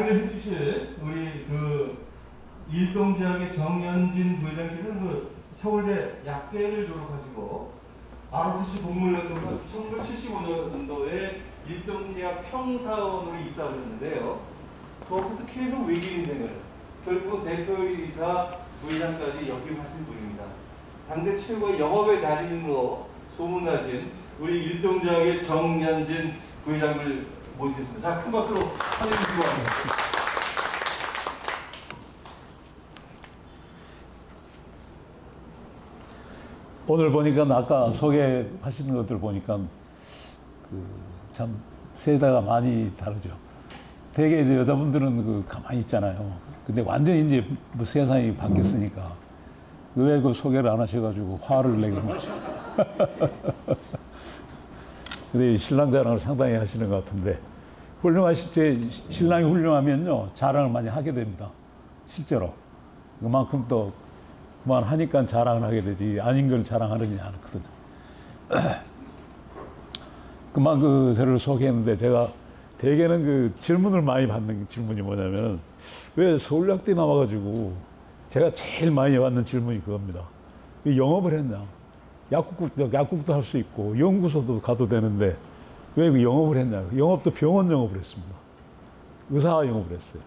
강의를 해주실 우리 그 일동제약의 정연진 부회장께서는 그 서울대 약계를 졸업하시고 ROTC 공무원연수원 1975년도에 일동제약 평사원으로 입사하셨는데요. 거기서부터 계속 외계인 생활, 결국은 대표이사 부회장까지 역임하신 분입니다. 당대 최고의 영업의 달인으로 소문나신 우리 일동제약의 정연진 부회장을 모시겠습니다. 자, 큰 박수로 환영해 주시기 바랍니다. 오늘 보니까 아까 소개하시는 것들 보니까 참 세대가 많이 다르죠. 되게 이제 여자분들은 가만히 있잖아요. 근데 완전히 이제 뭐 세상이 바뀌었으니까 왜 그 소개를 안 하셔가지고 화를 내는 거죠. 근데 신랑 자랑을 상당히 하시는 것 같은데 제 신랑이 훌륭하면요 자랑을 많이 하게 됩니다. 실제로 그만큼 또 그만하니까 자랑을 하게 되지 아닌 걸 자랑하느냐 않거든요. 그만 저를 소개했는데 제가 대개는 질문을 많이 받는 질문이 뭐냐면 왜 서울약대 나와가지고 제가 제일 많이 받는 질문이 그겁니다. 왜 영업을 했냐? 약국도 할 수 있고 연구소도 가도 되는데 왜 영업을 했냐? 영업도 병원 영업을 했습니다. 의사 영업을 했어요.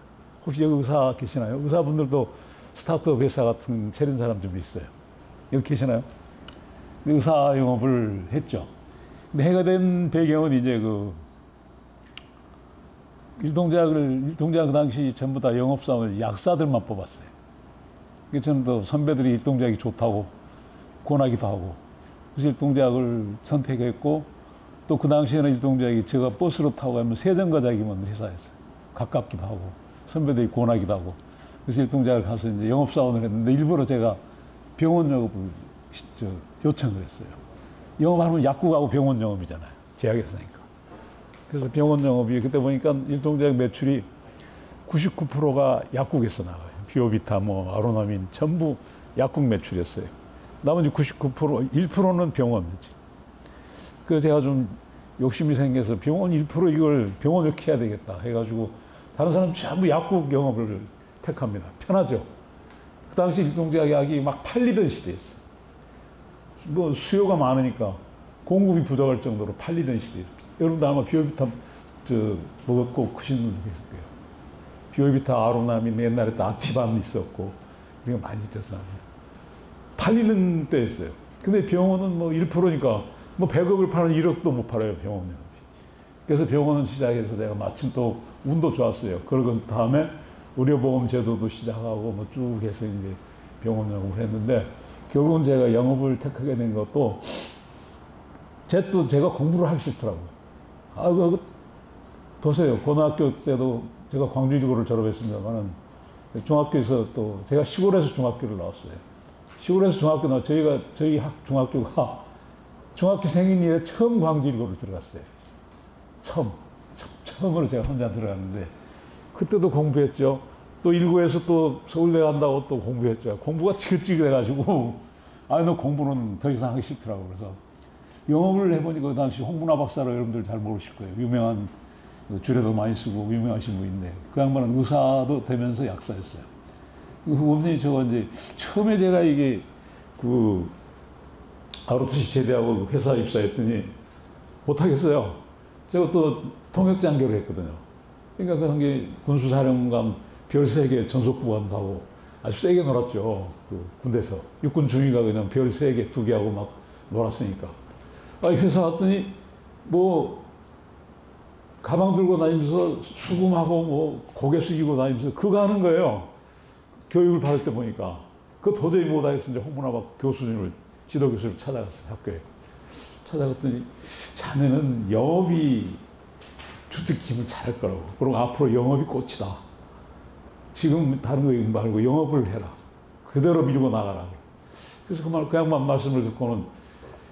혹시 여기 의사 계시나요? 의사분들도 스타트업 회사 같은 차린 사람 좀 있어요. 여기 계시나요? 의사 영업을 했죠. 근데 해가 된 배경은 이제 일동제약 그 당시 전부 다 영업사원을 약사들만 뽑았어요. 그래서 저는 또 선배들이 일동제약이 좋다고 권하기도 하고 그래서 일동제약을 선택했고 또 그 당시에는 일동제약이 제가 버스로 타고 가면 세정거장이면 회사였어요. 가깝기도 하고 선배들이 권하기도 하고 그래서 일동제약을 가서 이제 영업사원을 했는데 일부러 제가 병원 영업을 요청을 했어요. 영업하면 약국하고 병원 영업이잖아요. 제약회사니까. 그래서 병원 영업이 그때 보니까 일동제약 매출이 99%가 약국에서 나와요. 비오비타, 아로나민 전부 약국 매출이었어요. 나머지 99%, 1%는 병원이지. 그래서 제가 좀 욕심이 생겨서 병원 1% 이걸 병원 이렇게 해야 되겠다 해가지고 다른 사람 전부 약국 영업을 택합니다. 편하죠. 그 당시 일동제약 약이 막 팔리던 시대였어. 수요가 많으니까 공급이 부족할 정도로 팔리던 시대. 여러분도 아마 비오비타 먹었고 크신 분도 계실 거예요. 비오비타, 아로나민 옛날에 또 아티밤 있었고 우리가 많이 드셨어요. 팔리는 때였어요. 근데 병원은 1%니까 100억을 파는 1억도 못 팔아요, 병원 영업이. 그래서 병원은 시작해서 제가 마침 또 운도 좋았어요. 그러고 다음에 의료보험 제도도 시작하고 쭉 해서 이제 병원 영업을 했는데 결국은 제가 영업을 택하게 된 것도 제가 공부를 하기 싫더라고요. 보세요. 고등학교 때도 제가 광주일고를 졸업했습니다만은 중학교에서 또 제가 시골에서 중학교를 나왔어요. 시골에서 중학교 저희 중학교가 중학교 생긴 이래 처음 광주일고를 들어갔어요. 처음으로 제가 혼자 들어갔는데 그때도 공부했죠. 또 일고에서 또 서울대 간다고 또 공부했죠. 공부가 지긋지긋해가지고 너 공부는 더 이상 하기 싫더라고요. 그래서 영업을 해보니까 그 당시 홍문화 박사로 여러분들 잘 모르실 거예요. 유명한 주례도 많이 쓰고 유명하신 분인데 그 양반은 의사도 되면서 약사였어요. 그분이 이제 처음에 제가 이게 ROTC 제대하고 회사 입사했더니 못하겠어요. 제가 또 통역장교를 했거든요. 그러니까 그 당시 군수사령관 별 3개 전속부관도 하고 아주 세게 놀았죠. 군대에서. 육군 중위가 그냥 별 3개, 2개 하고 막 놀았으니까. 회사 왔더니 가방 들고 다니면서 수금하고 고개 숙이고 다니면서 그거 하는 거예요. 교육을 받을 때 보니까. 그거 도저히 못하겠어. 이제 홍문화박 교수님을, 지도교수를 찾아갔어요, 학교에. 찾아갔더니 자네는 영업이 주특기면 잘할 거라고. 그리고 앞으로 영업이 꽃이다. 지금 다른 거 말고 영업을 해라. 그대로 밀고 나가라. 그래서 그 양반 말씀을 듣고는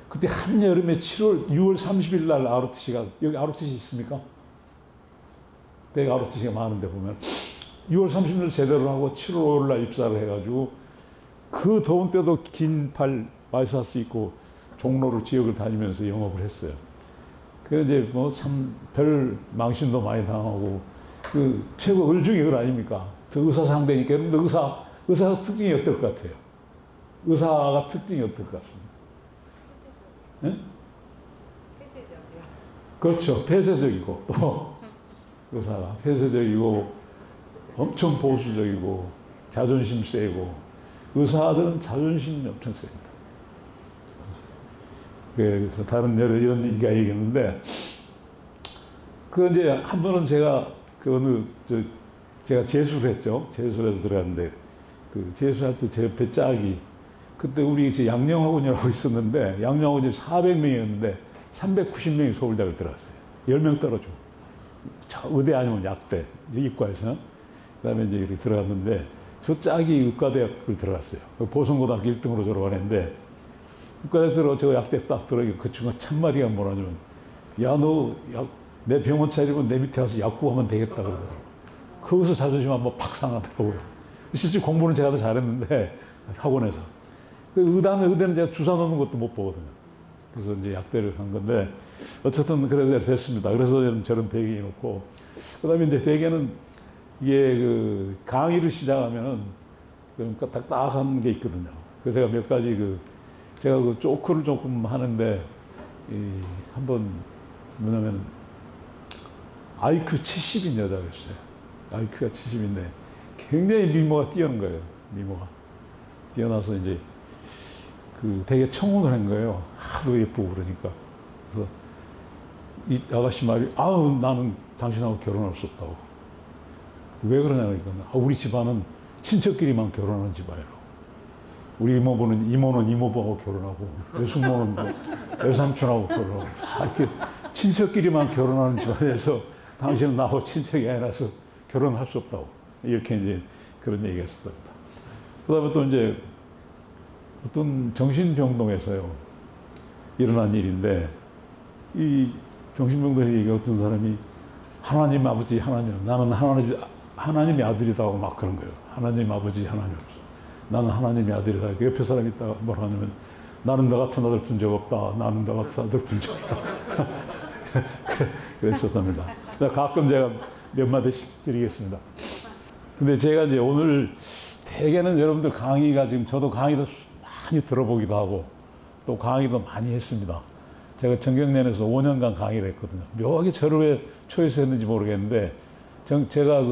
그때 한여름에 6월 30일 날 ROTC가, 여기 ROTC 있습니까? 되게 ROTC가 많은데 보면 6월 30일 제대로 하고 7월 5일 날 입사를 해가지고 그 더운 때도 긴 팔 와이셔츠 입고 종로를 지역을 다니면서 영업을 했어요. 그래서 이제 참 별 망신도 많이 당하고 그 최고 을 중에 을 아닙니까? 저 의사 상대니까 여러분들 의사가 특징이 어떨 것 같아요? 의사가 특징이 어떨 것 같습니다? 네? 폐쇄적이요. 그렇죠. 폐쇄적이고 또 의사가 폐쇄적이고 엄청 보수적이고 자존심 세고 의사들은 자존심이 엄청 셉니다. 그래서 다른 이런 얘기가 얘기했는데 그 이제 한 번은 제가 제가 재수를 했죠. 재수해서 들어갔는데 그 재수할 때 제 옆에 짝이 그때 우리 이제 양령학원이라고 있었는데 양령학원이 400명이었는데 390명이 서울대학을 들어갔어요. 10명 떨어져. 의대 아니면 약대 이과에서 그다음에 이제 이렇게 들어갔는데 저 짝이 의과대학을 들어갔어요. 보성고등학교 1등으로 졸업하는데 의과대학 들어 저 약대 딱 들어가니까 그 친구가 참말이가 뭐라냐면 야 너 내 병원 차리고 내 밑에 가서 약 구하면 되겠다 그러더라고요. 거기서 자존심 한번 팍 상하더라고요. 실제 공부는 제가 더 잘했는데 학원에서 그 의대는 제가 주사 놓는 것도 못 보거든요. 그래서 이제 약대를 간 건데 어쨌든 그래서 됐습니다. 그래서 저런 배경이 놓고 그다음에 이제 대개는 이게 그 강의를 시작하면은 그러니까 딱딱한 게 있거든요. 그래서 제가 몇 가지 제가 그 조크를 조금 하는데 한번 뭐냐면 IQ 70인 여자가 있어요. IQ가 70인데 굉장히 미모가 뛰어난 거예요. 미모가 뛰어나서 이제 되게 청혼을 한 거예요. 하도 예쁘고 그러니까. 그래서 이 아가씨 말이 아우 나는 당신하고 결혼할 수 없다고. 왜 그러냐 그러니까 우리 집안은 친척끼리만 결혼하는 집안이라고. 우리 이모는 이모부하고 결혼하고 외숙모는 외삼촌하고 결혼하고 이렇게 친척끼리만 결혼하는 집안에서 당신은 나하고 친척이 아니라서 결혼할 수 없다고. 이렇게 이제 그런 얘기가 있었습니다. 그 다음에 또 이제 어떤 정신병동에서요. 일어난 일인데 이 정신병동에 어떤 사람이 하나님 아버지 하나님 나는 하나님의 아들이다고 막 그런 거예요. 하나님 아버지 하나님 없어. 나는 하나님의 아들이다. 옆에 사람이 있다가 뭐라 하냐면 나는 너 같은 아들 둔 적 없다. 나는 너 같은 아들 둔 적 없다. 그랬었답니다. 가끔 제가 몇 마디씩 드리겠습니다. 근데 제가 이제 오늘 대개는 여러분들 강의가 지금 저도 강의도 많이 들어보기도 하고 또 강의도 많이 했습니다. 제가 정경련에서 5년간 강의를 했거든요. 묘하게 저를 왜 초이스했는지 모르겠는데 제가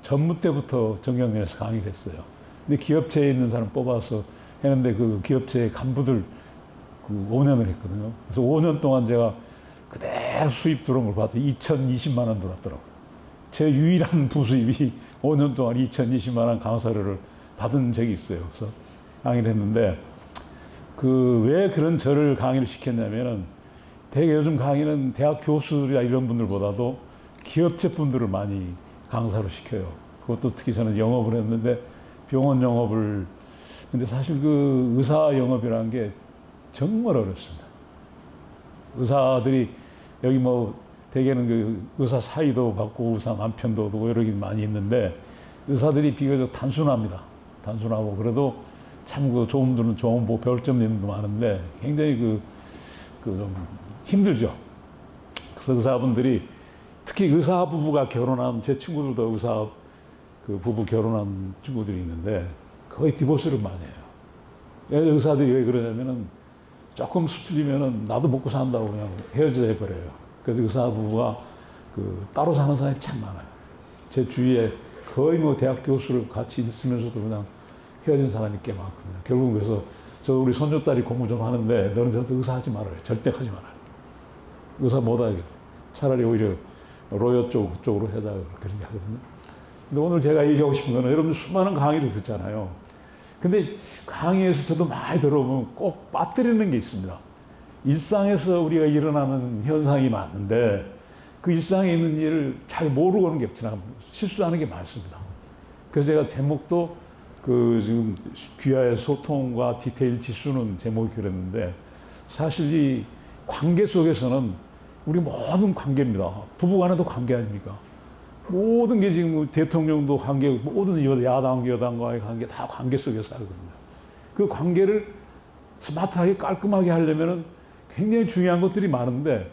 전무 때부터 정경련에서 강의를 했어요. 근데 기업체에 있는 사람 뽑아서 했는데 그 기업체의 간부들 5년을 했거든요. 그래서 5년 동안 제가 그대로 수입 들어온 걸 봤더니 2020만 원 들어왔더라고요. 제 유일한 부수입이 5년 동안 2020만 원 강사료를 받은 적이 있어요. 그래서 강의를 했는데 왜 그런 저를 강의를 시켰냐면은 되게 요즘 강의는 대학 교수들이나 이런 분들보다도 기업체 분들을 많이 강사로 시켜요. 그것도 특히 저는 영업을 했는데 병원 영업을 근데 사실 의사 영업이라는 게 정말 어렵습니다. 의사들이 여기 대개는 의사 사이도 받고 의사 남편도 오고 여러 개 많이 있는데 의사들이 비교적 단순합니다. 단순하고 그래도 참 좋은 분들은 좋은 배울 점 있는 거 많은데 굉장히 좀 힘들죠. 그래서 의사분들이 특히 의사 부부가 결혼한 제 친구들도 의사 부부 결혼한 친구들이 있는데 거의 디보스를 많이 해요. 의사들이 왜 그러냐면은 조금 수틀리면은 나도 먹고 산다고 그냥 헤어져 해버려요. 그래서 의사 부부가 따로 사는 사람이 참 많아요. 제 주위에 거의 대학 교수를 같이 있으면서도 그냥 헤어진 사람이 꽤 많거든요. 결국 그래서 우리 손녀딸이 공부 좀 하는데 너는 저한테 의사 하지 말아요. 절대 하지 말아요. 의사 못 하겠어. 차라리 오히려 로여 쪽으로 해자 그런 게 하거든요. 근데 오늘 제가 얘기하고 싶은 거는 여러분들 수많은 강의를 듣잖아요. 근데 강의에서 저도 많이 들어보면 꼭 빠뜨리는 게 있습니다. 일상에서 우리가 일어나는 현상이 많은데 그 일상에 있는 일을 잘 모르고 하는 게 없지만 실수하는 게 많습니다. 그래서 제가 제목도 지금 귀하의 소통과 디테일 지수는 제목이 그랬는데 사실 이 관계 속에서는 우리 모든 관계입니다. 부부간에도 관계 아닙니까? 모든 게 지금 대통령도 관계, 모든 야당, 여당과의 관계 다 관계 속에서 살거든요. 그 관계를 스마트하게 깔끔하게 하려면 굉장히 중요한 것들이 많은데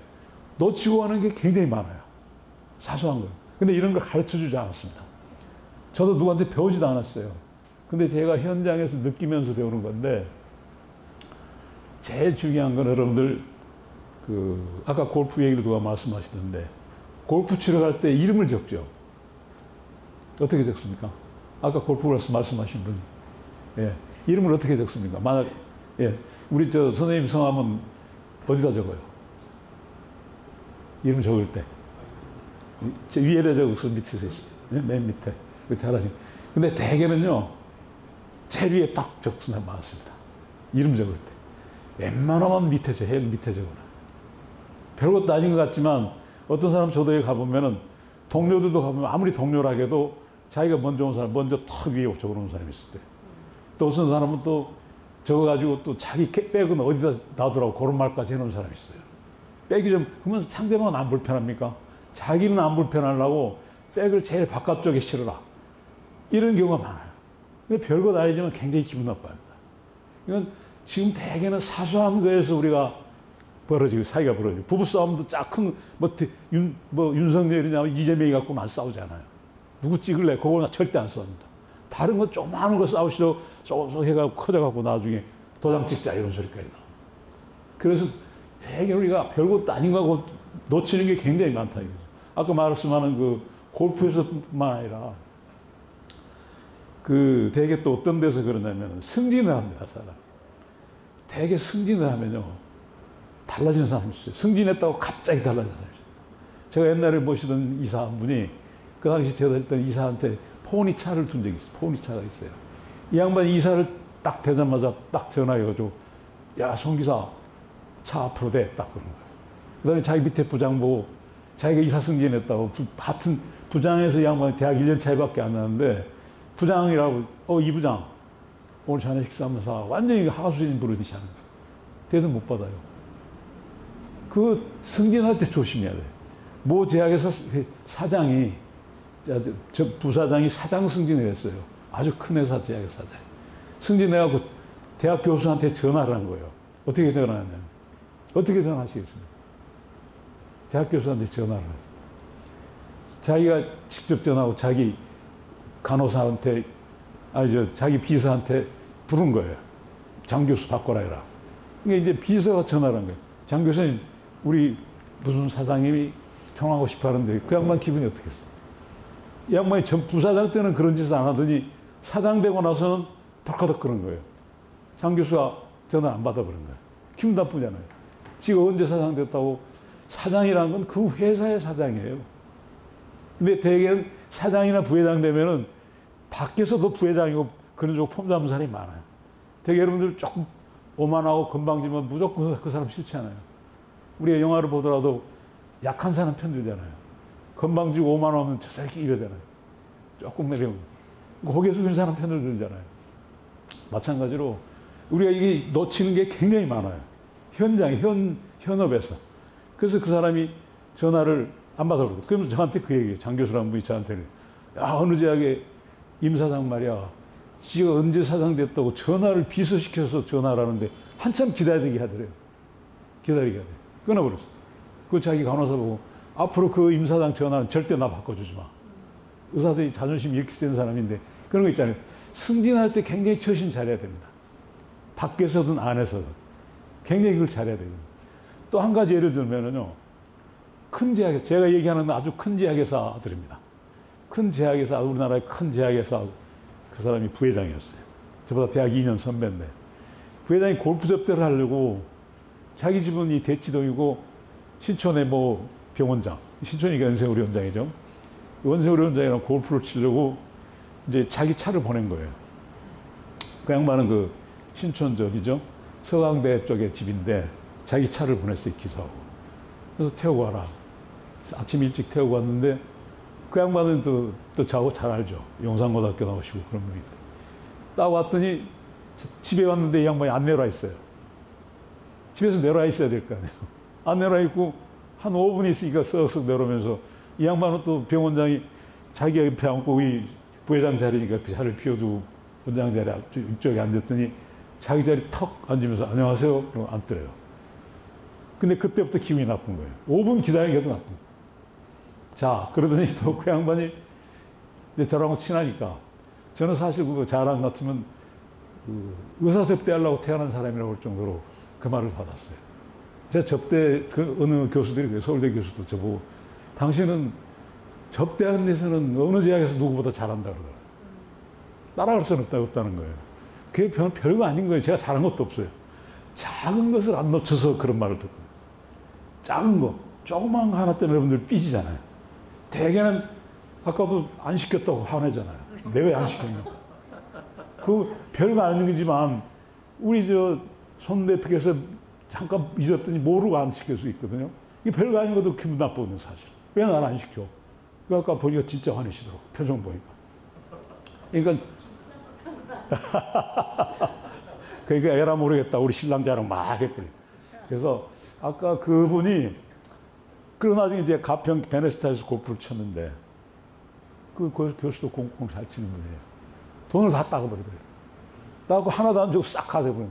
놓치고 하는 게 굉장히 많아요. 사소한 거예요. 근데 이런 걸 가르쳐 주지 않았습니다. 저도 누구한테 배우지도 않았어요. 근데 제가 현장에서 느끼면서 배우는 건데, 제일 중요한 건 여러분들, 아까 골프 얘기를 누가 말씀하시던데, 골프 치러 갈 때 이름을 적죠. 어떻게 적습니까? 아까 골프 말씀하신 분. 예. 이름을 어떻게 적습니까? 만약, 예. 우리 선생님 성함은 어디다 적어요? 이름 적을 때. 위에다 적어서 밑에서, 예? 맨 밑에. 잘하신. 근데 대개는요, 제일 위에 딱 적는 사람 많습니다. 이름 적을 때. 웬만하면 제일 밑에 적어놔요. 별것도 아닌 것 같지만, 어떤 사람 저도에 가보면은, 동료들도 가보면 아무리 동료라 해도 자기가 먼저 온 사람, 먼저 탁 위에 적어놓은 사람이 있을 때. 또 어떤 사람은 또 적어가지고 또 자기 백은 어디다 놔두라고 그런 말까지 해놓은 사람이 있어요. 백이 좀, 그러면 상대방은 안 불편합니까? 자기는 안 불편하려고 백을 제일 바깥쪽에 실어라. 이런 경우가 많아요. 근데 별것 아니지만 굉장히 기분 나빠합니다. 이건 지금 대개는 사소한 거에서 우리가 사이가 벌어지고, 부부싸움도 짝큰, 윤석열이냐, 이재명이 갖고는 안 싸우잖아요. 누구 찍을래? 그거는 절대 안 싸웁니다. 다른 거 조그마한 거 싸우시도 쏙쏙 해가지고 커져갖고 나중에 도장 찍자 이런 소리까지 나와요. 그래서 되게 우리가 별것도 아닌 거하고 놓치는 게 굉장히 많다 이거죠. 아까 말씀하는 골프에서뿐만 아니라 되게 또 어떤 데서 그러냐면 승진을 합니다, 사람. 되게 승진을 하면요. 달라지는 사람이 있어요. 승진했다고 갑자기 달라지는 사람이 있어요. 제가 옛날에 모시던 이사 한 분이 그 당시 제가 했던 이사한테 포니차를 준 적이 있어요. 포니차가 있어요. 이 양반이 이사를 딱 되자마자 딱 전화해가지고, 야, 송 기사, 차 앞으로 대. 딱 그런 거예요. 그 다음에 자기 밑에 부장 보고, 자기가 이사 승진했다고, 같은 부장에서 이 양반이 대학 1년 차이밖에 안 나는데, 부장이라고, 이 부장, 오늘 자네 식사하면서 완전히 하수인 부르듯이 하는 거예요. 대도 못 받아요. 승진할 때 조심해야 돼요. 모 제약회사 사장이, 부사장이 사장 승진을 했어요. 아주 큰 회사 제약회사 사장. 승진해갖고 대학 교수한테 전화를 한 거예요. 어떻게 전화하냐면, 어떻게 전화하시겠습니까? 대학 교수한테 전화를 했어요. 자기가 직접 전화하고 자기 간호사한테, 자기 비서한테 부른 거예요. 장 교수 바꿔라 해라. 그러니까 이제 비서가 전화를 한 거예요. 장 교수님, 우리 무슨 사장님이 통하고 싶어 하는데 그 양반 기분이 어떻겠어요? 이 양반이 부사장 때는 그런 짓을 안 하더니 사장 되고 나서는 덜커덕 그런 거예요. 장 교수가 전화 안 받아버린 거예요. 기분 나쁘잖아요. 지가 언제 사장 됐다고. 사장이라는 건 그 회사의 사장이에요. 근데 대개는 사장이나 부회장 되면은 밖에서도 부회장이고 그런 쪽 폼 잡는 사람이 많아요. 되게 여러분들 조금 오만하고 건방지면 무조건 그 사람 싫지 않아요. 우리가 영화를 보더라도 약한 사람 편들잖아요. 건방지고 오만하면 저 새끼 이러잖아요. 조금 내려오면. 고개 숙인 사람 편을 들잖아요. 마찬가지로 우리가 이게 놓치는 게 굉장히 많아요. 현장에, 현업에서. 그래서 그 사람이 전화를 안 받아버려요. 그러면서 저한테 그 얘기예요. 장 교수라는 분이 저한테는. 야, 어느 제약에 임 사장 말이야. 지가 언제 사장 됐다고 전화를 비서시켜서 전화를 하는데 한참 기다리게 하더래요. 기다리게 하더래요. 끊어버렸어. 그 자기 간호사 보고 앞으로 그 임 사장 전화는 절대 나 바꿔주지 마. 의사들이 자존심이 이렇게 센 사람인데 그런 거 있잖아요. 승진할 때 굉장히 처신 잘해야 됩니다. 밖에서든 안에서든. 굉장히 그걸 잘해야 됩니다. 또 한 가지 예를 들면은요. 큰 제약회사, 제가 얘기하는 아주 큰 제약회사들입니다. 큰 제약회사, 우리나라의 큰 제약회사 그 사람이 부회장이었어요. 저보다 대학 2년 선배인데 부회장이 골프 접대를 하려고 자기 집은 이 대치동이고 신촌에 병원장, 신촌이가 연세의료원장이죠. 연세의료원장이랑 골프를 치려고 이제 자기 차를 보낸 거예요. 그 양반은 신촌 어디죠? 서강대 쪽에 집인데 자기 차를 보냈어요, 기사하고. 그래서 태우고 와라. 아침 일찍 태우고 왔는데 그 양반은 또 저하고 잘 알죠. 용산고등학교 나오시고 그런 분인데. 딱 왔더니 집에 왔는데 이 양반이 안 내려와 있어요. 집에서 내려와 있어야 될 거 아니에요. 안 내려와 있고 한 5분 있으니까 쓱쓱 내려오면서 이 양반은 또 병원장이 자기가 옆에 앉고 이 부회장 자리니까 그 자리를 비워두고 원장 자리 이쪽에 앉았더니 자기 자리 턱 앉으면서 안녕하세요. 그러고 앉더래요. 근데 그때부터 기분이 나쁜 거예요. 5분 기다리기도 나쁜 거예요. 자, 그러더니 또 그 양반이 이제 저랑 친하니까 저는 사실 그거 자랑 같으면 그 의사 접대하려고 태어난 사람이라고 할 정도로 그 말을 받았어요. 제 접대, 그 어느 교수들이 그래요. 서울대 교수도 저보고 당신은 접대하는 데서는 어느 대학에서 누구보다 잘한다 그러더라고요. 따라갈 수는 없다는 거예요. 그게 별거 아닌 거예요. 제가 잘한 것도 없어요. 작은 것을 안 놓쳐서 그런 말을 듣고. 작은 거, 조그만 거 하나 때문에 여러분들 삐지잖아요. 대개는 아까도 안 시켰다고 화내잖아요. 내가 왜 안 시켰냐. 그 별거 아닌 거지만 우리 저 손 대표께서 잠깐 잊었더니 모르고 안 시킬 수 있거든요. 이게 별거 아닌 것도 기분 나쁘거든요, 사실. 왜 난 안 시켜? 그 아까 보니까 진짜 화내시더라고. 표정 보니까. 그러니까 그러니까 에라 모르겠다. 우리 신랑 자랑 막 했더니. 그래서 아까 그분이 그러고 나중에 이제 가평 베네스타에서 골프를 쳤는데 그 교수도 공공 잘 치는 분이에요. 돈을 다 따가버리더래요. 따고 하나도 안 주고 싹 가져버려.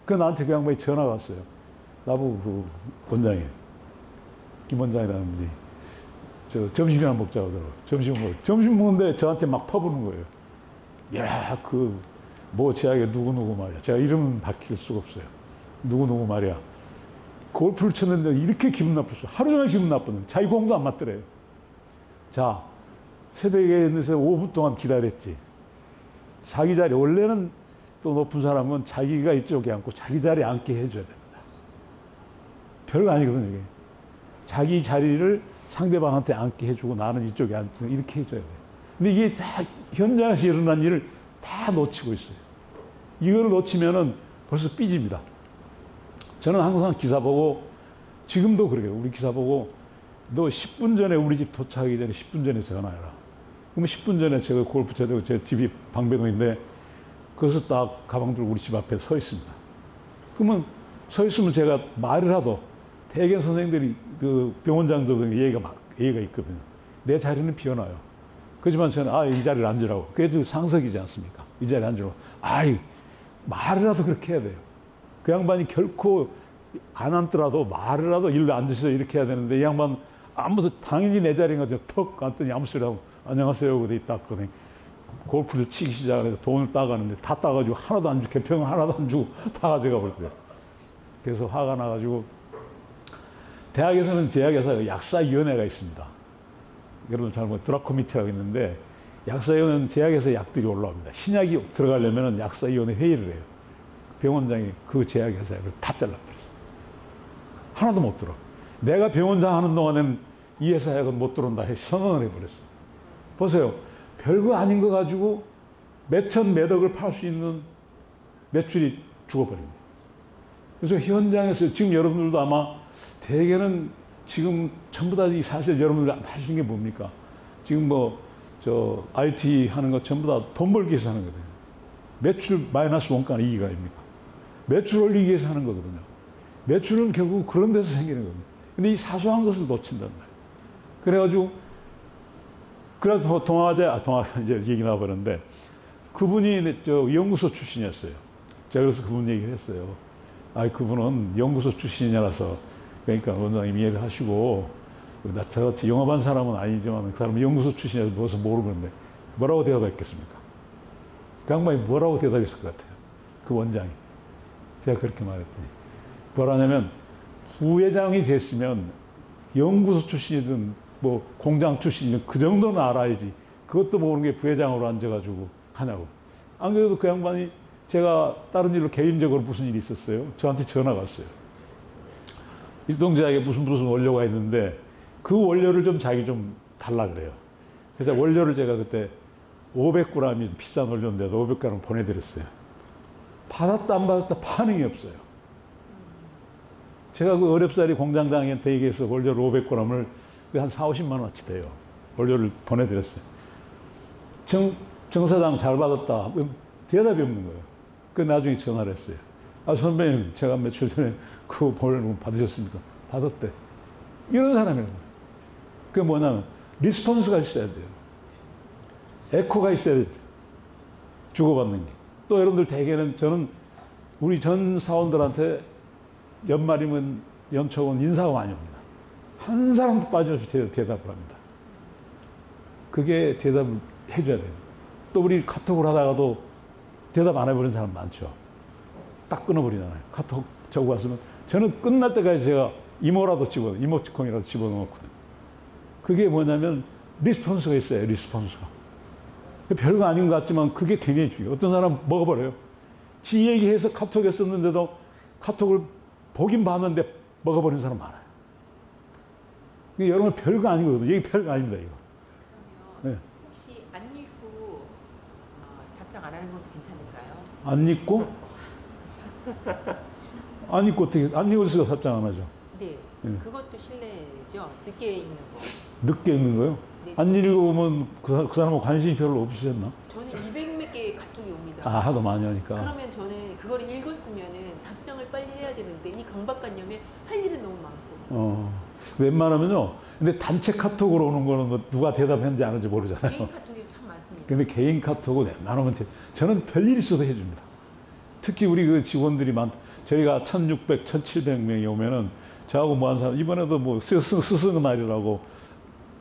그 나한테 그 양반이 전화가 왔어요. 나보고 그 원장이 김 원장이라는 분이 저 점심이나 먹자고 하더라고요. 점심 먹는데 저한테 막 퍼부는 거예요. 야, 뭐 제약에 누구누구 말이야. 제가 이름은 밝힐 수가 없어요. 누구누구 말이야. 골프를 쳤는데 이렇게 기분 나빴어. 하루 종일 기분 나쁘는. 자기 공도 안 맞더래요. 자, 새벽에 있는데 5분 동안 기다렸지. 자기 자리, 원래는 또 높은 사람은 자기가 이쪽에 앉고 자기 자리에 앉게 해줘야 됩니다. 별거 아니거든요, 이게. 자기 자리를 상대방한테 앉게 해주고 나는 이쪽에 앉고 이렇게 해줘야 돼요. 근데 이게 다 현장에서 일어난 일을 다 놓치고 있어요. 이걸 놓치면은 벌써 삐집니다. 저는 항상 기사 보고, 지금도 그래요. 우리 기사 보고, 너 10분 전에 우리 집 도착하기 전에 10분 전에 전화해라. 그러면 10분 전에 제가 골프 쳐도 제 집이 방배동인데, 거기서 딱 가방 들고 우리 집 앞에 서 있습니다. 그러면 서 있으면 제가 말을 하도 대개 선생님들이 그 병원장들도 예의가 있거든요. 내 자리는 비어놔요. 그렇지만 저는 이 자리를 앉으라고. 그게 상석이지 않습니까? 이 자리에 앉으라고. 말이라도 그렇게 해야 돼요. 그 양반이 결코 안 앉더라도 말이라도 일로 앉으셔서 이렇게 해야 되는데 이 양반 당연히 내 자리인 거죠. 턱 앉더니 아무 소리 하고 안녕하세요. 그러더니 딱 그러더니 골프를 치기 시작해서 돈을 따가는데 다 따가지고 하나도 안 주고 개평은 하나도 안 주고 다 가져가 버렸어요. 그래서 화가 나가지고 대학에서는 제약에서 약사위원회가 있습니다. 여러분 잘 드랍 커미티라고 있는데 약사위원회는 제약에서 약들이 올라옵니다. 신약이 들어가려면 약사위원회 회의를 해요. 병원장이 그 제약회사를 다 잘라버렸어요. 하나도 못 들어. 내가 병원장 하는 동안에는 이 회사 약은 못 들어온다 해 선언을 해버렸어요. 보세요. 별거 아닌 거 가지고 몇천 몇억을 팔 수 있는 매출이 죽어버립니다. 그래서 현장에서 지금 여러분들도 아마 대개는 지금 전부 다 사실 여러분들 할 수 있는 게 뭡니까? 지금 IT 하는 거 전부 다 돈 벌기 위해서 하는 거거든요. 매출 마이너스 원가는 이익 아닙니까? 매출 올리기 위해서 하는 거거든요. 매출은 결국 그런 데서 생기는 거거든요. 근데 이 사소한 것을 놓친단 말이에요. 그래가지고, 그래서 동아제 이제 얘기 나와버렸는데, 그분이 연구소 출신이었어요. 제가 그래서 그분 얘기를 했어요. 그분은 연구소 출신이라서, 그러니까 원장님 이해를 하시고, 저같이 영업한 사람은 아니지만, 그 사람은 연구소 출신이라서 무엇을 모르는데, 뭐라고 대답했겠습니까? 그 양반이 뭐라고 대답했을 것 같아요? 그 원장이. 제가 그렇게 말했더니. 뭐라냐면, 부회장이 됐으면, 연구소 출신이든, 공장 출신이든, 그 정도는 알아야지. 그것도 모르는 게 부회장으로 앉아가지고 하냐고. 안 그래도 그 양반이 제가 다른 일로 개인적으로 무슨 일이 있었어요. 저한테 전화가 왔어요. 일동제약에 무슨 원료가 있는데, 그 원료를 자기 좀 달라 그래요. 그래서 원료를 제가 그때 500g이 비싼 원료인데 500g 보내드렸어요. 받았다 안 받았다 반응이 없어요. 제가 그 어렵사리 공장장한테 얘기해서 원료를 500g을 한 40~50만 원어치 돼요. 원료를 보내드렸어요. 정 사장 잘 받았다. 대답이 없는 거예요. 그 나중에 전화를 했어요. 선배님, 제가 며칠 전에 그 원료 받으셨습니까? 받았대. 이런 사람이라는 거예요. 그게 뭐냐면 리스폰스가 있어야 돼요. 에코가 있어야 돼요. 주고받는 게. 또 여러분들 대개는 저는 우리 전 사원들한테 연말이면 연초는 인사가 많이 옵니다. 한 사람도 빠짐없이 대답을 합니다. 그게 대답을 해줘야 돼요. 또 우리 카톡을 하다가도 대답 안 해버리는 사람 많죠. 딱 끊어버리잖아요. 카톡 적고 왔으면 저는 끝날 때까지 제가 이모티콘이라도 집어넣었거든요. 그게 뭐냐면 리스폰스가 있어요. 리스폰스가. 별거 아닌 것 같지만 그게 굉장히 중요해요. 어떤 사람 먹어버려요. 지 얘기해서 카톡에 썼는데도 카톡을 보긴 봤는데 먹어버리는 사람 많아요. 여러분 별거 아니거든요. 이게 별거 아닙니다. 이거. 그러면 네. 혹시 안 읽고 답장 안 하는 것도 괜찮을까요? 안 읽고? 안 읽고 어떻게, 안 읽을 답장 안 하죠. 네, 네. 그것도 실례죠. 늦게 읽는 거. 늦게 읽는 거요? 네, 안 읽으면 그 사람하고 관심이 별로 없으셨나? 저는 200몇 개의 카톡이 옵니다. 아, 하도 많이 하니까. 그러면 저는 그걸 읽었으면은 답장을 빨리 해야 되는데 이 강박관념에 할 일은 너무 많고. 웬만하면요. 근데 단체 카톡으로 오는 거는 뭐 누가 대답했는지 안 했는지 모르잖아요. 개인 카톡이 참 많습니다. 근데 개인 카톡은 웬만하면 저는 별일 있어도 해줍니다. 특히 우리 그 직원들이 저희가 1600, 1700명이 오면은 저하고 뭐 한 사람, 이번에도 뭐 스승 날이라고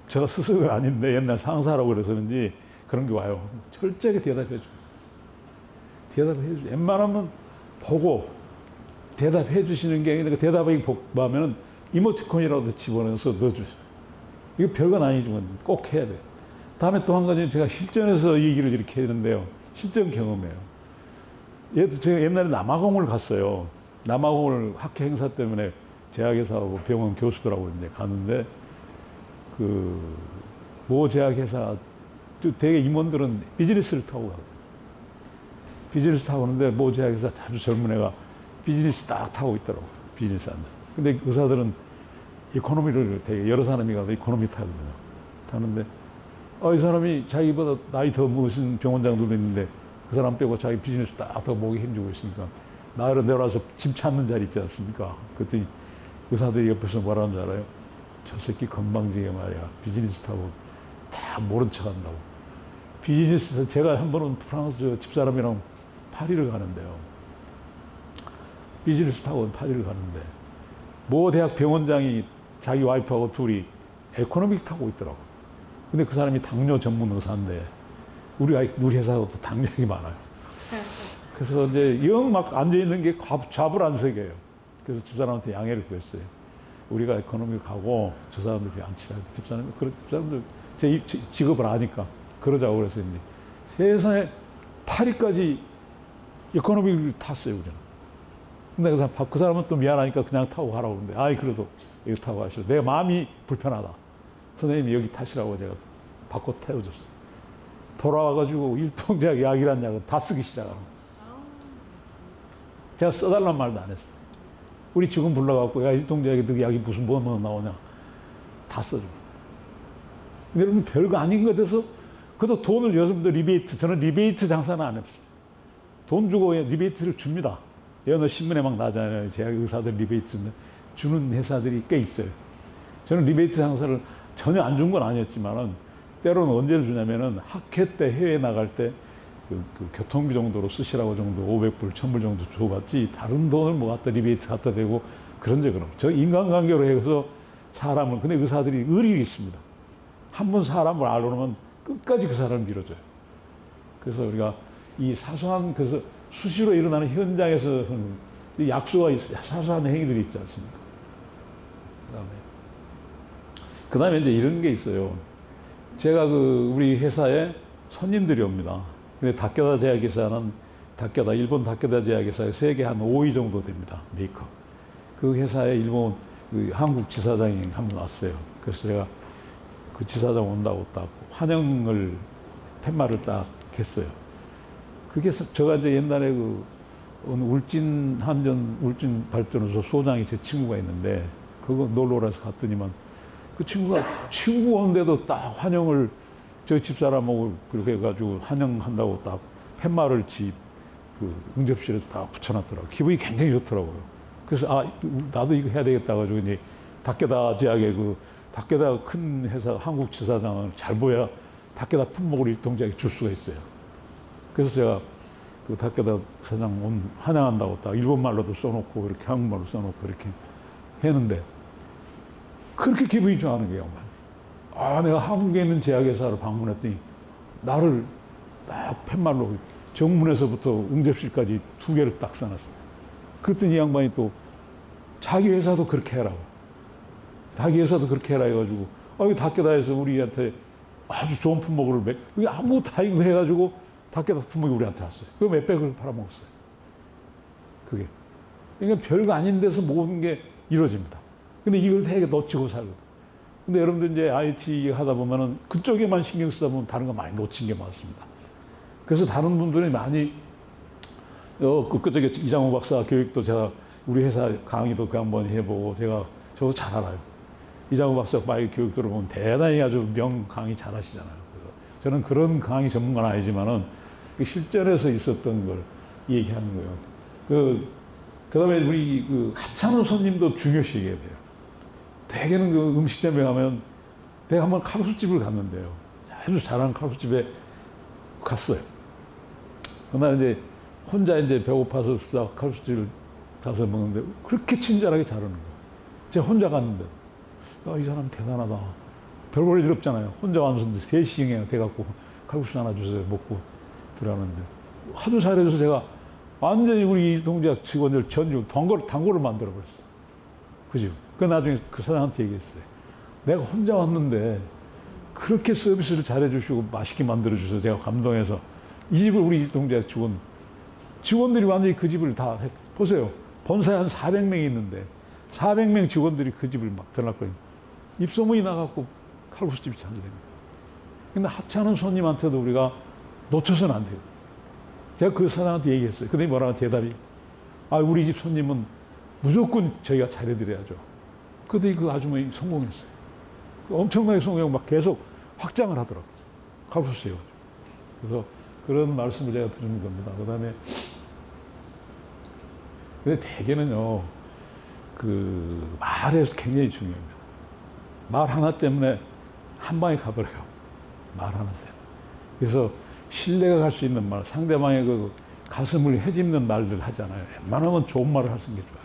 제가 스승은 아닌데 옛날 상사라고 그래서 그런지 그런 게 와요. 철저하게 대답해줘. 대답해줘. 웬만하면 보고 대답해 주시는 게 아니라 대답이 복하면은 이모티콘이라도 집어넣어서 넣어주세요. 이거 별건 아니지만 꼭 해야 돼요. 다음에 또 한 가지는 제가 실전에서 얘기를 이렇게 했는데요. 실전 경험이에요. 제가 옛날에 남아공을 갔어요. 남아공을 학회 행사 때문에 제약회사하고 병원 교수들하고 이제 가는데 모 제약회사 되게 임원들은 비즈니스를 타고 가고 비즈니스 타고 오는데 모 제약회사 아주 젊은 애가 비즈니스 딱 타고 있더라고요. 비즈니스 앉아서. 근데 의사들은 이코노미를 되게 여러 사람이 가서 이코노미 타거든요. 타는데 이 사람이 자기보다 나이 더 먹으신 병원장들도 있는데 그 사람 빼고 자기 비즈니스 딱 더 목에 힘주고 있으니까 나를 내려와서 짐 찾는 자리 있지 않습니까? 그랬더니 의사들이 옆에서 뭐라는 줄 알아요? 저 새끼 건방지게 말이야. 비즈니스 타고 다 모른 척 한다고. 비즈니스에서 제가 한 번은 프랑스 집사람이랑 파리를 가는데요. 비즈니스 타고 파리를 가는데 모 대학 병원장이 자기 와이프하고 둘이 에코노믹스 타고 있더라고. 근데 그 사람이 당뇨 전문 의사인데 우리 회사도 당뇨이 많아요. 그래서 이제 영 막 앉아있는 게 좌불안석이에요. 그래서 집사람한테 양해를 구했어요. 우리가 에코노믹 가고 저 사람들이 앉히자. 집사람들 제 직업을 아니까 그러자고 그래서 이제 세상에 파리까지 에코노믹을 탔어요, 우리는. 근데 그 사람은 또 미안하니까 그냥 타고 가라고 그러는데, 그래도 여기 타고 가시오. 내가 마음이 불편하다. 선생님이 여기 타시라고 제가 바꿔 태워줬어요. 돌아와가지고 일동제약 약이란 약은 다 쓰기 시작하고. 제가 써달란 말도 안 했어요. 우리 직원 불러갖고, 야, 일동제약에 너 약이 무슨 뭐 나오냐. 다 써줘. 근데 여러분 별거 아닌 것 같아서, 그래도 돈을 여러분들 리베이트, 저는 리베이트 장사는 안 했어요. 돈 주고 리베이트를 줍니다. 여느 신문에 막 나잖아요. 제약 의사들 리베이트 주는 회사들이 꽤 있어요. 저는 리베이트 장사를 전혀 안 준 건 아니었지만은, 때로는 언제를 주냐면은 학회 때 해외 나갈 때 그 교통비 정도로 쓰시라고 정도 500불, 1000불 정도 줘봤지 다른 돈을 뭐 갖다 리베이트 갖다 대고 그런 적은 없어요. 저 인간관계로 해서 사람을, 근데 의사들이 의리 있습니다. 한 번 사람을 알아놓으면 끝까지 그 사람을 밀어줘요. 그래서 우리가 이 사소한, 그래서 수시로 일어나는 현장에서 약수가 있어요. 사소한 행위들이 있지 않습니까? 그 다음에 이제 이런 게 있어요. 제가 우리 회사에 손님들이 옵니다. 근데 다케다 제약회사는 일본 다케다 제약회사에 세계 한 5위 정도 됩니다. 메이커. 그 회사에 일본 한국 지사장이 한 번 왔어요. 그래서 제가 그 지사장 온다고 딱 환영을, 팻말을 딱 했어요. 그게 제가 이제 옛날에 울진 발전소 소장이 제 친구가 있는데, 그거 놀러 오라서 갔더니만 그 친구가 친구 오는데도 딱 환영을 저희 집사람하고 그렇게 해가지고 환영한다고 딱 팻말을 응접실에서 딱 붙여놨더라고요. 기분이 굉장히 좋더라고요. 그래서 나도 이거 해야 되겠다 가지고 이제 다케다 제약의 다케다 큰 회사 한국 지사장을 잘 보여야 다케다 품목을 일동제약에 줄 수가 있어요. 그래서 제가 다케다 사장 환영한다고 딱 일본말로도 써놓고 이렇게 한국말로 써놓고 이렇게 했는데, 그렇게 기분이 좋아하는 거예요, 정말. 내가 한국에 있는 제약회사를 방문했더니 나를 딱 팻말로 정문에서부터 응접실까지 2개를 딱 써놨어. 그랬더니 이 양반이 또 자기 회사도 그렇게 해라고. 자기 회사도 그렇게 해라 해가지고 이 닭게다에서 우리한테 아주 좋은 품목을 그게 아무 다 이거 해가지고 닭게다 품목이 우리한테 왔어요. 그 몇백을 팔아먹었어요. 그게. 그러니까 별거 아닌 데서 모든 게 이루어집니다. 근데 이걸 되게 놓치고 살거든. 근데 여러분들 이제 IT 하다 보면은 그쪽에만 신경 쓰다 보면 다른 거 많이 놓친 게 많습니다. 그래서 다른 분들이 많이 그저께 이장호 박사 교육도 제가 우리 회사 강의도 그 한번 해보고 제가 저도 잘 알아요. 이장호 박사 바이 교육 들어보면 대단히 아주 명 강의 잘 하시잖아요. 그래서 저는 그런 강의 전문가는 아니지만은 실전에서 있었던 걸 얘기하는 거예요. 그다음에 우리 하찮은 손님도 중요시 얘기해야 돼요. 대개는 그 음식점에 가면 내가 한번 칼국수집을 갔는데요. 아주 잘하는 칼국수집에 갔어요. 그날 이제 혼자 이제 배고파서 칼국수집을 가서 먹는데 그렇게 친절하게 잘하는 거예요. 제가 혼자 갔는데 이 사람 대단하다. 별볼 일 없잖아요. 혼자 왔는데 3시경에 돼갖고 칼국수 하나 주세요. 먹고 들어가는데 하도 잘해줘서 제가 완전히 우리 동작 직원들 전주 단골을 만들어버렸어. 그죠? 그 나중에 그 사장한테 얘기했어요. 내가 혼자 왔는데 그렇게 서비스를 잘해주시고 맛있게 만들어주셔서 제가 감동해서 이 집을 우리 동작 직원들이 완전히 그 집을 다 보세요. 본사에 한 400명이 있는데 400명 직원들이 그 집을 막 들어갔거든요. 입소문이 나갖고 칼국수집이 잘 됩니다. 근데 하찮은 손님한테도 우리가 놓쳐서는 안 돼요. 제가 그 사장한테 얘기했어요. 근데 뭐라고 대답이 우리 집 손님은 무조건 저희가 잘해드려야죠. 그때 그 아주머니 성공했어요. 엄청나게 성공하고 막 계속 확장을 하더라고요. 칼국수요. 그래서 그런 말씀을 제가 드리는 겁니다. 그 다음에 근데 대개는요, 말에서 굉장히 중요합니다. 말 하나 때문에 한 방에 가버려요. 말 하나 때문에. 그래서 신뢰가 갈 수 있는 말, 상대방의 그 가슴을 헤집는 말들 하잖아요. 웬만하면 좋은 말을 하시는 게 좋아요.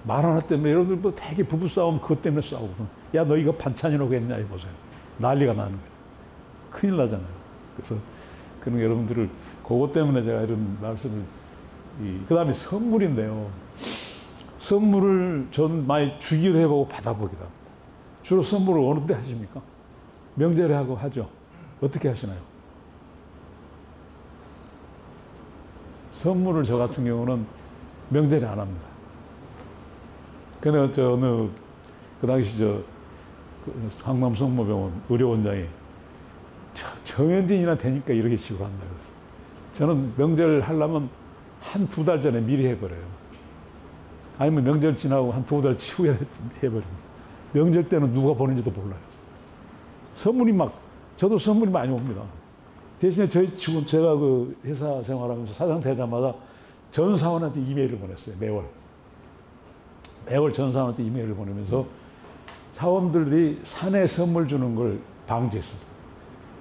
말 하나 때문에 여러분들 뭐 되게 부부싸움 그것 때문에 싸우거든. 야, 너 이거 반찬이라고 했냐, 해보세요. 난리가 나는 거죠. 큰일 나잖아요. 그래서 그런 여러분들을 그것 때문에 제가 이런 말씀을 그 다음에 선물인데요. 선물을 전 많이 주기도 해보고 받아보기도 합니다. 주로 선물을 어느 때 하십니까? 명절에 하고 하죠. 어떻게 하시나요? 선물을 저 같은 경우는 명절에 안 합니다. 근데 그 당시 강남 성모병원 의료원장이 정현진이나 되니까 이렇게 식으로 한다 그랬어요. 저는 명절 하려면 한 2달 전에 미리 해버려요. 아니면 명절 지나고 한 2달 후에 해버립니다. 명절 때는 누가 보는지도 몰라요. 저도 선물이 많이 옵니다. 대신에 저희 직원, 제가 그 회사 생활하면서 사장 되자마자 전 사원한테 이메일을 보냈어요. 매월 전 사원한테 이메일을 보내면서 사원들이 사내 선물 주는 걸 방지했어요.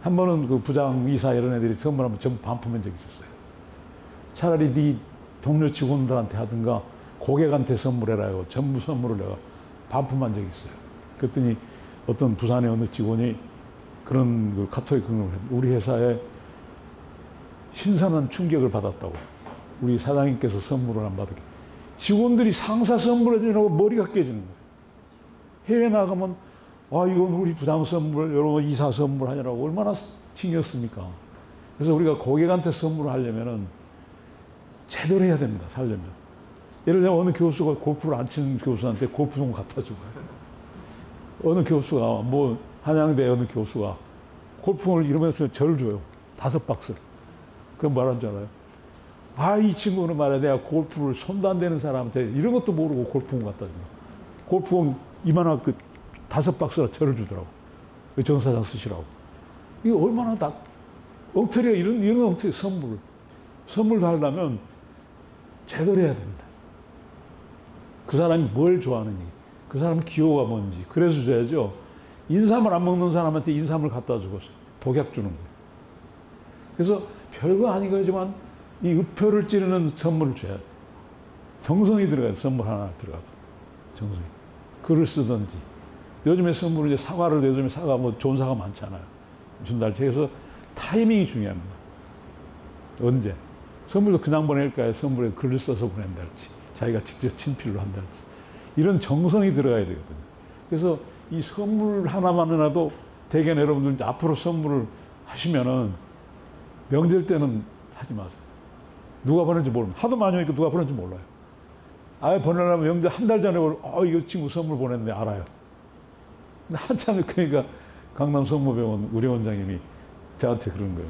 한 번은 그 부장, 이사 이런 애들이 선물하면 전부 반품한 적이 있었어요. 차라리 네 동료 직원들한테 하든가 고객한테 선물해라 하고 전부 선물을 내가 반품한 적이 있어요. 그랬더니 어떤 부산의 어느 직원이 그런 그 카톡에 그런 걸 했는데 우리 회사에 신선한 충격을 받았다고. 우리 사장님께서 선물을 안 받았게. 직원들이 상사 선물해 주려고 머리가 깨지는 거예요. 해외 나가면 이건 우리 부장 선물, 여러분 이사 선물 하느라고 얼마나 신경 씁니까? 그래서 우리가 고객한테 선물을 하려면은 제대로 해야 됩니다. 살려면. 예를 들면 어느 교수가 골프를 안 치는 교수한테 골프공 갖다 주고 어느 교수가 한양대 어느 교수가 골프공을 이러면서 저를 줘요. 5박스. 그럼 뭐라는 줄 알아요? 이 친구는 말이야. 내가 골프를 손도 안 대는 사람한테 이런 것도 모르고 골프공 갖다 준다. 골프공 이만한 5박스나 저를 주더라고. 정 사장 쓰시라고. 이게 얼마나 엉터리가 이런 엉터리 선물도 하려면 제대로 해야 됩니다. 그 사람이 뭘 좋아하는지, 그 사람 기호가 뭔지, 그래서 줘야죠. 인삼을 안 먹는 사람한테 인삼을 갖다 주고 독약 주는 거예요. 그래서 별거 아닌 거지만 이 의표를 찌르는 선물을 줘야 돼. 정성이 들어가야 돼. 선물 하나 들어가도. 정성이. 글을 쓰든지, 요즘에 선물은 이제 사과를 요즘에 사과 뭐 좋은 사과 많잖아요. 준달치. 그래서 타이밍이 중요합니다. 언제? 선물도 그냥 보낼까요? 선물에 글을 써서 보낸달지, 자기가 직접 친필로 한달지. 이런 정성이 들어가야 되거든요. 그래서 이 선물 하나만이라도 대개 여러분들 앞으로 선물을 하시면은 명절 때는 하지 마세요. 누가 보낸지 모릅니다. 하도 많이 오니까 누가 보낸지 몰라요. 아예 보내려면 명절 한 달 전에 이 친구 선물 보냈네 알아요. 근데 한참 그러니까 강남 성모병원 우리 원장님이 저한테 그런 거예요.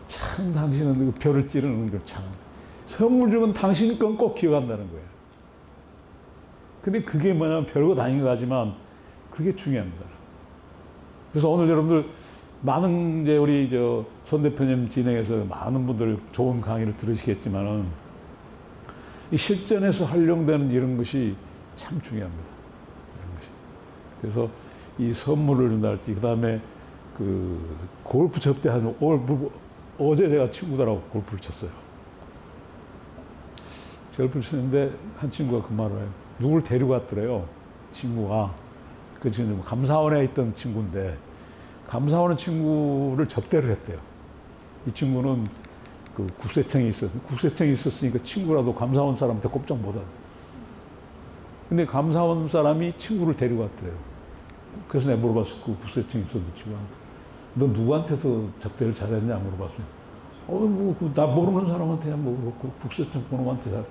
참 당신은 그 별을 찌르는 걸 참. 선물 주면 당신 건 꼭 기억한다는 거예요. 근데 그게 뭐냐면 별거 다닌 거 같지만 그게 중요합니다. 그래서 오늘 여러분들 많은 이제 우리 손 대표님 진행해서 많은 분들 좋은 강의를 들으시겠지만은 이 실전에서 활용되는 이런 것이 참 중요합니다. 이런 것이. 그래서 이 선물을 준다 할지, 그 다음에 그 골프 접대하는 어제 제가 친구들하고 골프를 쳤어요. 골프를 쳤는데 한 친구가 그 말을 해요. 누굴 데리고 왔더래요. 친구가. 그 지금 감사원에 있던 친구인데 감사원 친구를 접대를 했대요. 이 친구는 그 국세청이 있었으니까 친구라도 감사원 사람한테 꼼짝 못하고. 근데 감사원 사람이 친구를 데리고 왔대요. 그래서 내가 물어봤어. 그 국세청에 있었던 친구한테. 너 누구한테서 접대를 잘했냐 물어봤어요. 나 모르는 사람한테 국세청 그놈한테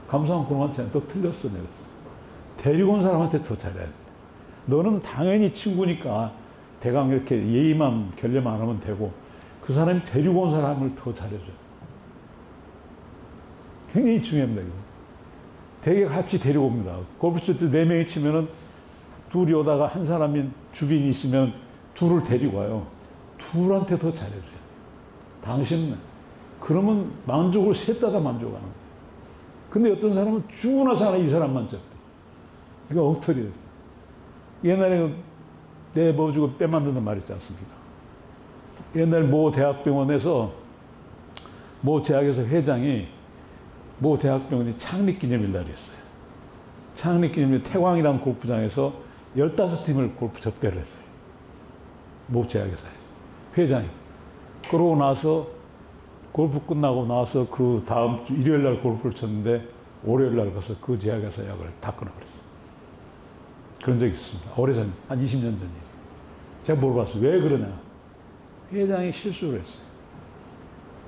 감사원 그놈한테 너 틀렸어 내가. 데리고 온 사람한테 더 잘해. 너는 당연히 친구니까 대강 이렇게 예의만 결례만 안 하면 되고 그 사람이 데리고 온 사람을 더 잘해줘. 굉장히 중요합니다. 이거. 되게 같이 데리고 옵니다. 골프 칠 때 4명이 치면은 둘이 오다가 한 사람이 주빈이 있으면 둘을 데리고 와요. 둘한테 더 잘해줘요. 당신은. 그러면 만족을 셋 다 만족하는 거예요. 근데 어떤 사람은 죽고 나서 이 사람만 잡대. 이거 엉터리예요. 옛날에 내 뭐 주고 뼈 만드는 말 있지 않습니까? 옛날 모 대학병원에서 모 대학에서 회장이 모 대학병원이 창립기념일 날이었어요. 창립기념일 태광이라는 골프장에서 15팀을 골프 접대를 했어요. 모 대학에서 회장이. 그러고 나서 골프 끝나고 나서 그 다음 주 일요일 날 골프를 쳤는데 월요일 날 가서 그 제약회사 약을 다 끊어버렸어요. 그런 적이 있습니다. 오래전, 한 20년 전이에요. 제가 물어봤어요. 왜 그러냐? 회장이 실수를 했어요.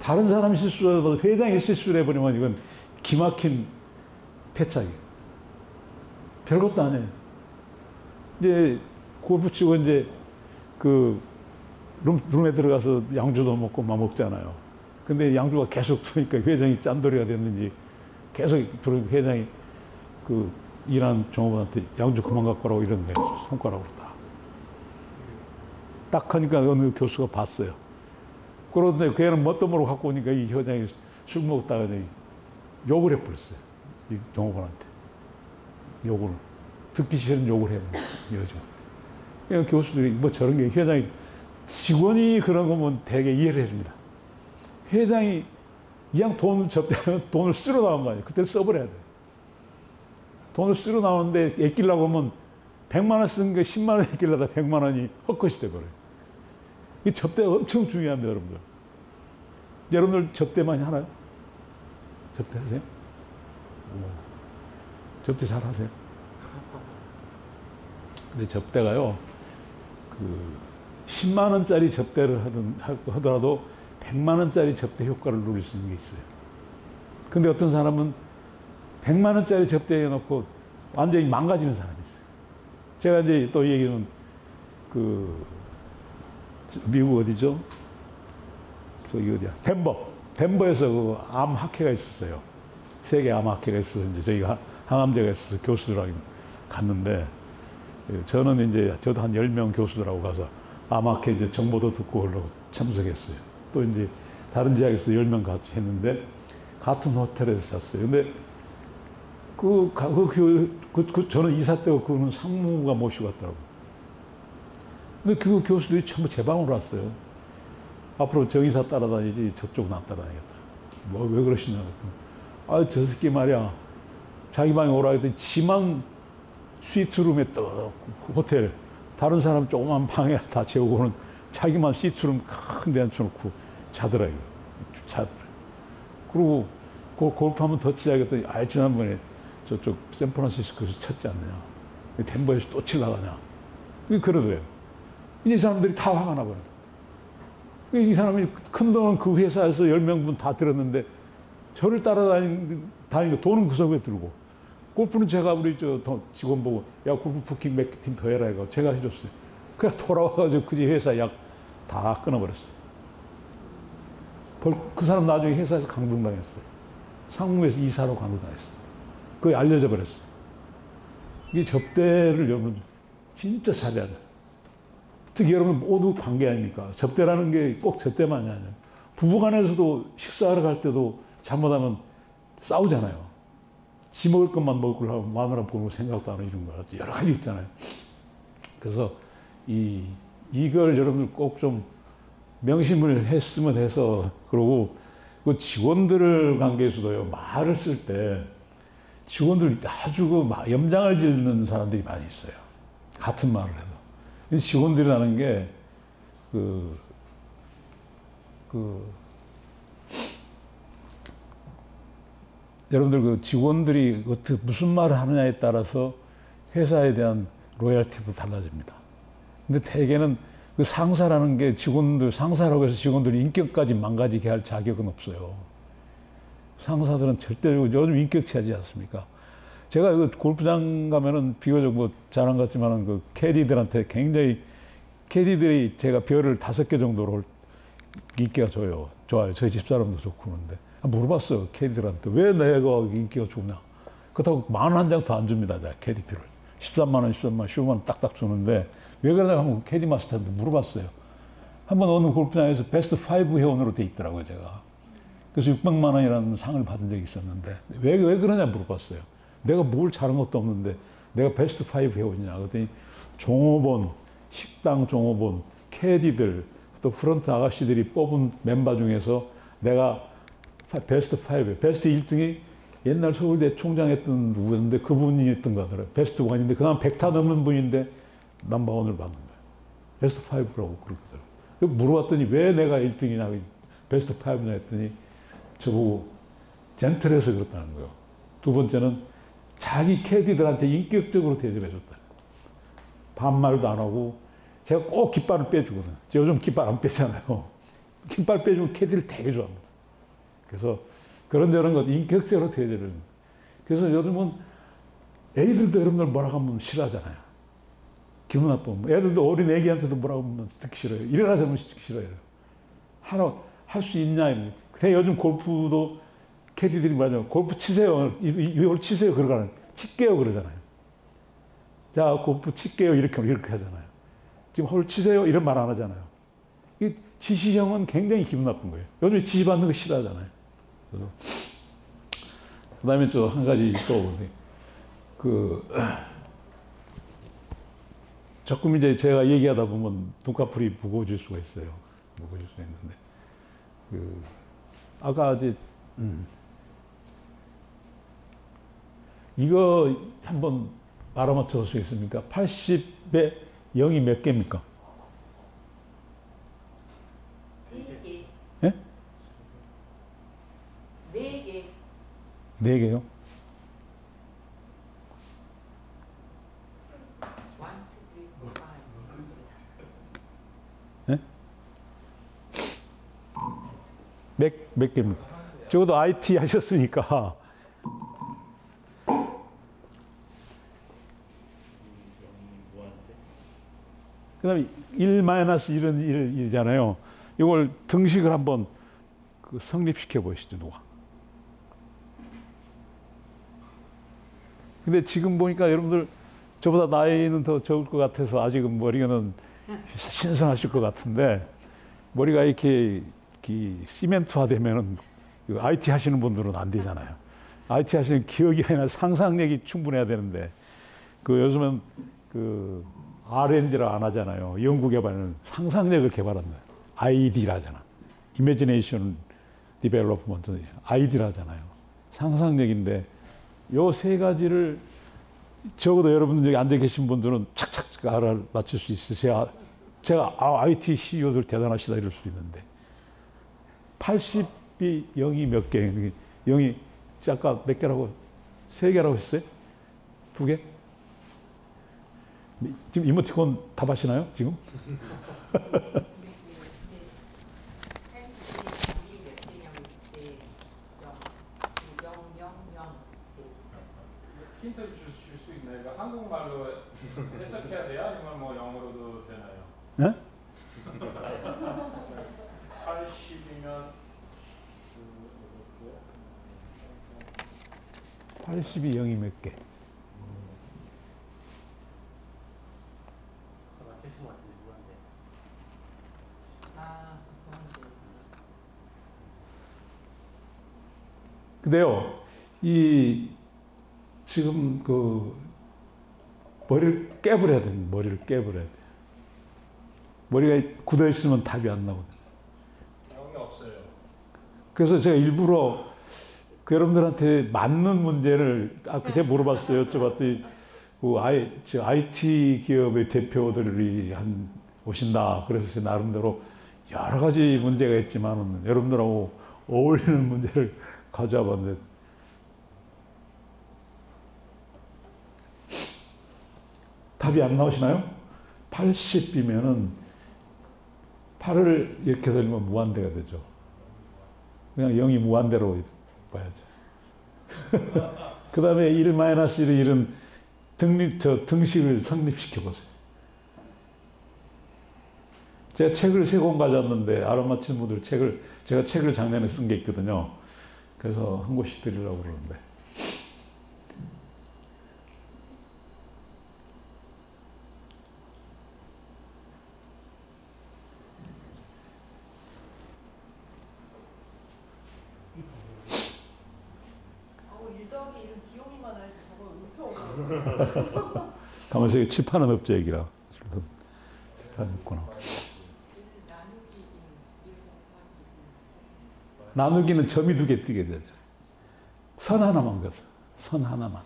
다른 사람이 실수를 해도 회장이 실수를 해버리면 이건 기막힌 패착이에요. 별것도 아니에요. 이제 골프 치고 이제 그 룸에 들어가서 양주도 먹고 막 먹잖아요. 근데 양주가 계속 들어오니까 회장이 짠돌이가 됐는지 계속 회장이 그 일하는 종업원한테 양주 그만 갖고 오라고 이러는데 손가락으로 딱 하니까 어느 교수가 봤어요. 그런데 걔는 뭣도 모르고 갖고 오니까 이 회장이 술 먹다가 욕을 해버렸어요. 이 종업원한테. 욕을. 듣기 싫은 욕을 해버렸어요. 여자한테. 교수들이 뭐 저런 게 회장이 직원이 그런 거면 되게 이해를 해줍니다. 회장이 그냥 돈을 쓰러 나온 거 아니에요. 그때 써버려야 돼요. 돈을 쓰러 나오는데 아끼려고 하면 100만 원 쓴 게 10만 원 아끼려다 100만 원이 헛것이 돼버려요. 이 접대가 엄청 중요합니다, 여러분들. 여러분들 접대 많이 하나요? 접대하세요? 접대 잘 하세요? 근데 접대가요, 10만 원짜리 접대를 하더라도 100만 원짜리 접대 효과를 누릴 수 있는 게 있어요. 근데 어떤 사람은 100만 원짜리 접대해 놓고 완전히 망가지는 사람이 있어요. 제가 이제 또 얘기는 미국 어디죠? 저기 어디야? 덴버에서 그 암 학회가 있었어요. 세계 암 학회가 있어서 이제 저희가 항암제가 있어서 교수들하고 갔는데 저는 이제 저도 한 10명 교수들하고 가서 암 학회 이제 정보도 듣고 그러고 참석했어요. 또 이제 다른 지역에서 10명 같이 했는데 같은 호텔에서 잤어요. 근데 저는 이사 때고 그는 상무가 모시고 왔더라고요. 근데 그 교수들이 전부 제 방으로 왔어요. 앞으로 정의사 따라다니지 저쪽은 안 따라다니겠다. 뭐 왜 그러시냐고. 저 새끼 말이야. 자기 방에 오라 했더니 지만 스위트룸에 호텔 다른 사람 조그만 방에 다 재우고는 자기만 시트룸 큰 데 앉혀놓고 자더라고요. 자더라고요. 그리고 골프 한번 더 치자겠더니 지난번에 저쪽 샌프란시스코에서 쳤지 않느냐. 덴버에서 또 치려고 하냐. 그러더래요. 이 사람들이 다 화가 나버려요. 이 사람이 큰돈은 그 회사에서 10명분 다 들었는데 저를 따라다니고 돈은 그 속에 들고 골프는 제가 우리 직원 보고 야 골프 부킹 몇 팀 더 해라 이거 제가 해줬어요. 그래 돌아와가지고 그 집 회사 약 다 끊어버렸어요. 그 사람 나중에 회사에서 강등당했어요. 상무에서 이사로 강등당했어요. 그게 알려져 버렸어요. 이게 접대를 여러분 진짜 잘해야 돼요. 특히 여러분 모두 관계 아닙니까? 접대라는 게 꼭 접대만이 아니에요. 부부간에서도 식사하러 갈 때도 잘못하면 싸우잖아요. 지 먹을 것만 먹을 하고 마누라 보는 생각도 안 하고 이런 거 여러 가지 있잖아요. 그래서 이걸 여러분들 꼭 좀 명심을 했으면 해서 그러고 그 직원들 관계에서도요 말을 쓸 때 직원들 아주 그 염장을 짓는 사람들이 많이 있어요. 같은 말을 해도. 직원들이라는 게 여러분들 그 직원들이 무슨 말을 하느냐에 따라서 회사에 대한 로열티도 달라집니다. 근데 대개는 그 상사라는 게 상사라고 해서 직원들이 인격까지 망가지게 할 자격은 없어요. 상사들은 절대로 요즘 인격체하지 않습니까? 제가 그 골프장 가면은 비교적 뭐 자랑 같지만은 그 캐디들한테 굉장히 캐디들이 제가 별을 5개 정도로 인기가 좋아요. 저희 집사람도 좋고 그러는데 물어봤어요. 캐디들한테 왜 내가 인기가 좋냐? 그렇다고 10,000원 더 안 줍니다. 내가 캐디표를 13만 원, 15만 원 딱딱 주는데 왜 그러냐 하면 캐디 마스터한테 물어봤어요. 한번 어느 골프장에서 베스트 5 회원으로 돼 있더라고요. 제가. 그래서 600만 원이라는 상을 받은 적이 있었는데 왜 그러냐 물어봤어요. 내가 뭘 잘한 것도 없는데 내가 베스트 5 회원이냐. 그랬더니 종업원, 식당 종업원, 캐디들, 또 프런트 아가씨들이 뽑은 멤버 중에서 내가 베스트 5, 베스트 1등이 옛날 서울대 총장 했던 누구였는데 그분이 했던 거 같더라고요. 베스트 1인데 그 다음 100타 넘는 분인데 넘버1을 받는 거예요. 베스트 5라고 그러더라고요. 물어봤더니 왜 내가 1등이냐, 베스트 5냐 했더니 저보고 젠틀해서 그렇다는 거예요. 두 번째는 자기 캐디들한테 인격적으로 대접해 줬다. 반말도 안 하고 제가 꼭 깃발을 빼주거든요. 제가 요즘 깃발 안 빼잖아요. 깃발 빼주면 캐디를 되게 좋아합니다. 그래서 그런저런 것 인격적으로 대접을. 그래서 요즘은 애들도 여러분들 뭐라고 하면 싫어하잖아요. 기분 나쁘면. 애들도 어린 애기한테도 뭐라고 하면 듣기 싫어요. 일어나자면 듣기 싫어요. 하나 할 수 있냐. 근데 요즘 골프도 캐디들이 뭐라죠. 골프 치세요. 이걸 치세요. 그러거나 칠게요. 그러잖아요. 자, 골프 칠게요. 이렇게 하잖아요. 지금 홀 치세요. 이런 말 안 하잖아요. 이 지시형은 굉장히 기분 나쁜 거예요. 요즘 지시받는 거 싫어하잖아요. 그 다음에 또 한 가지 조금 이제 제가 얘기하다 보면 눈꺼풀이 무거워질 수가 있어요. 무거워질 수가 있는데. 아까 이제, 이거 한번 알아맞혀 볼 수 있습니까? 80에 0이 몇 개입니까? 3개. 예? 4개. 4개요? 1, 2, 3, 4, 5, 6, 7, 8. 예? 몇 개입니까? 적어도 IT 하셨으니까. 그 다음에 1-1은 1이잖아요. 이걸 등식을 한번 성립시켜 보시죠, 누가. 근데 지금 보니까 여러분들 저보다 나이는 더 적을 것 같아서 아직은 머리는 신선하실 것 같은데 머리가 이렇게 시멘트화 되면은 IT 하시는 분들은 안 되잖아요. IT 하시는 기억이 아니라 상상력이 충분해야 되는데 요즘은 R&D를 안 하잖아요. 연구개발은 상상력을 개발한다. ID를 하잖아. Imagination Development, ID를 하잖아요. 상상력인데 요 세 가지를 적어도 여러분 여기 앉아 계신 분들은 착착 알아맞힐 수 있으세요. 제가 IT CEO들 대단하시다 이럴 수 있는데 80이 0이 몇 개? 0이 아까 몇 개라고? 3개라고 했어요? 2개? 지금 이모티콘 답하시나요? 지금? 힌트를 줄 수 있나요? 이거 한국말로 해석해야 돼요? 아니면 뭐 영어로도 되나요? 네? 80이면 80이 0이 몇 개? 맞히신 것 같은데 누구한테? 근데요, 이 지금 그 머리를 깨버려야 됩니다. 머리를 깨버려야 돼요. 머리가 굳어 있으면 답이 안 나거든요. 영이 없어요. 그래서 제가 일부러 그 여러분들한테 맞는 문제를 그때 물어봤어요. 여쭤봤더니 그 IT 기업의 대표들이 오신다. 그래서 제 나름대로 여러 가지 문제가 있지만 여러분들하고 어울리는 문제를 가져와 봤는데 답이 안 나오시나요? 80이면은 8을 이렇게 돌리면 무한대가 되죠. 그냥 0이 무한대로 봐야죠. 그 다음에 1-1을 잃은 등식을 성립시켜 보세요. 제가 책을 3권 가져왔는데 알아맞힌 분들 제가 책을 작년에 쓴 게 있거든요. 그래서 한 권씩 드리려고 그러는데. 일덕이 이런 귀요미만 알지 저거 엄청 가만있어 칠판은 업적이라 다 있구나. 나누기는 점이 2개 뜨게 되죠. 선 하나만 그어서 선 하나만.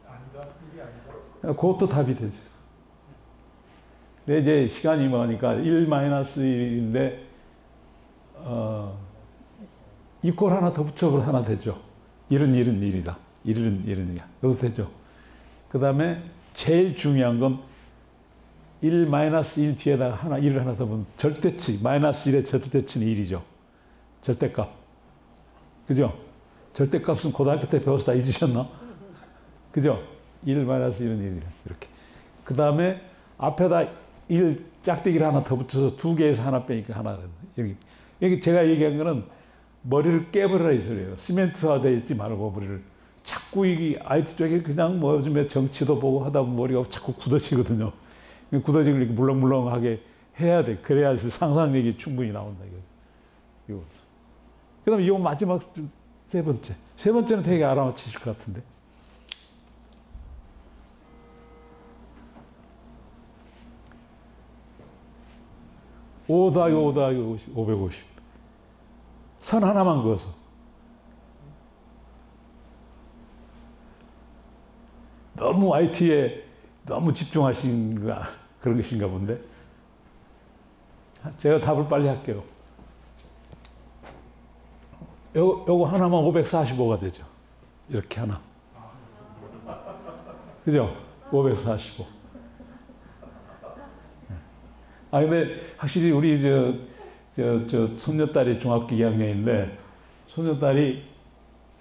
아니다. 이게 아니다. 그것도 답이 되죠. 근데 이제 시간이 많으니까 1-1인데 이꼴 하나 더 붙여서 하나 되죠. 1은 1이다. 1은 1이야. 이것도 되죠. 그 다음에 제일 중요한 건 1-1 뒤에다가 1을 하나 더 보면 절대치, -1의 절대치는 1이죠. 절대값. 그죠? 절대값은 고등학교 때 배워서 다 잊으셨나? 그죠? 1-1은 1이야. 이렇게. 그 다음에 앞에다 1 짝대기를 하나 더 붙여서 2개에서 하나 빼니까 하나. 여기 제가 얘기한 거는 머리를 깨버리라 이 소리예요. 시멘트화 되어 있지 말고 머리를. 자꾸 이 IT 쪽에 그냥 뭐 요즘에 정치도 보고 하다 보면 머리가 자꾸 굳어지거든요. 굳어지고 이렇게 물렁물렁하게 해야 돼. 그래야 상상력이 충분히 나온다. 이거. 그 다음에 이거 마지막 3번째. 3번째는 되게 알아맞히실 것 같은데. (5 더하기 5 더하기 50, 550) 선 하나만 그어서 너무 IT에 너무 집중하신 그런 것인가 본데 제가 답을 빨리 할게요. 요거 하나만 545가 되죠. 이렇게 하나. 그죠? 545. 근데 확실히 우리 저 손녀딸이 중학교 2학년인데 손녀딸이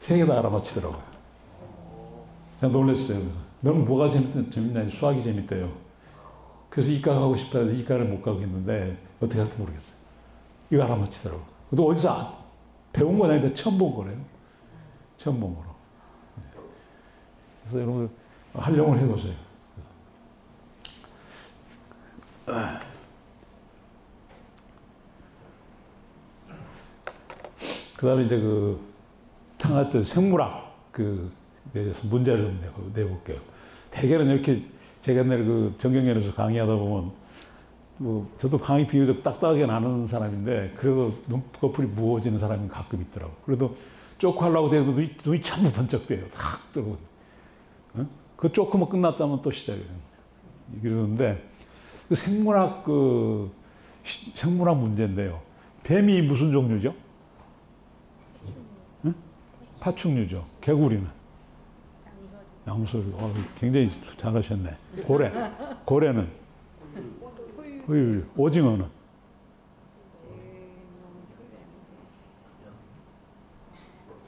3개 다 알아맞히더라고요. 제가 놀랐어요. 너는 뭐가 재밌냐? 수학이 재밌대요. 그래서 이과 가고 싶다 해서 이과를 못 가겠는데 어떻게 할지 모르겠어요. 이거 알아맞히더라고요. 근데 어디서 배운 건 아닌데 처음 본 거래요. 처음 본 거로. 그래서 여러분 활용을 해보세요. 그 다음에 이제 창학적 생물학 대해서 문제를 좀 내볼게요. 대개는 이렇게 제가 옛날에 정경련에서 강의하다 보면 저도 강의 비교적 딱딱하게 나누는 사람인데 그래도 눈꺼풀이 무거워지는 사람이 가끔 있더라고요. 그래도 쪼고 하려고 해도 눈이 전부 번쩍 떠요. 탁 뜨고. 응? 그 조금만 끝났다면 또 시작이에요. 이러는데 그 생물학 생물학 문제인데요. 뱀이 무슨 종류죠? 응? 파충류죠. 개구리는 양소리. 굉장히 잘하셨네. 고래는 오징어는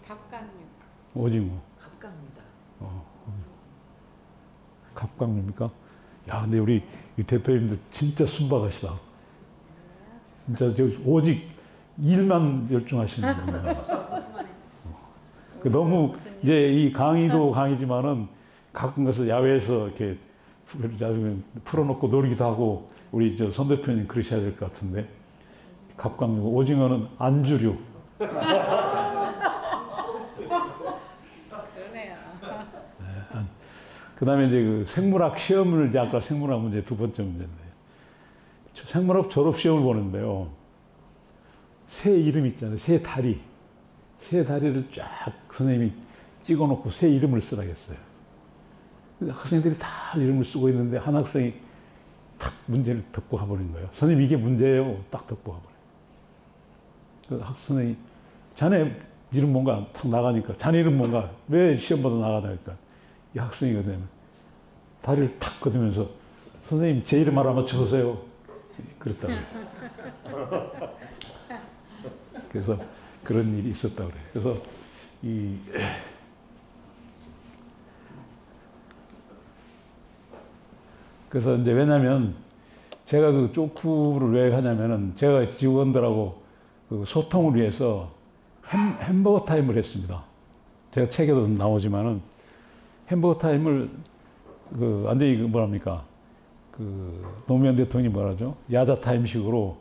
갑각류. 오징어. 갑각류다. 갑각류입니까? 야, 근데 우리 이 대표님들 진짜 순박하시다. 진짜 오직 일만 열중하시는 분이에요. 너무 이제 이 강의도 강의지만은 가끔 가서 야외에서 이렇게 나중에 풀어놓고 놀기도 하고 우리 선 대표님 그러셔야 될 것 같은데 갑각류, 오징어는 안주류. 그다음에 이제 그 생물학 시험을 이제 아까 생물학 문제 두 번째 문제인데 생물학 졸업 시험을 보는데요. 새 이름 있잖아요. 새 다리를 쫙 선생님이 찍어놓고 새 이름을 쓰라고 했어요. 학생들이 다 이름을 쓰고 있는데 한 학생이 탁 문제를 듣고 가버린 거예요. 선생님 이게 문제예요. 딱 듣고 가버려요. 그 선생님이 자네 이름 뭔가 탁 나가니까 자네 이름 뭔가 왜 시험 보다 나가다니까 이 학생이거든요. 다리를 탁 걷으면서 선생님 제 이름 알아맞혀 보세요. 그랬다고요. 그래서 그런 일이 있었다고 그래요. 그래서 그래서 이제 왜냐면 제가 그 쪼쿠를 왜 하냐면은 제가 직원들하고 그 소통을 위해서 햄버거 타임을 했습니다. 제가 책에도 나오지만은 햄버거 타임을 완전히 뭐랍니까? 노무현 대통령이 뭐라죠? 야자 타임식으로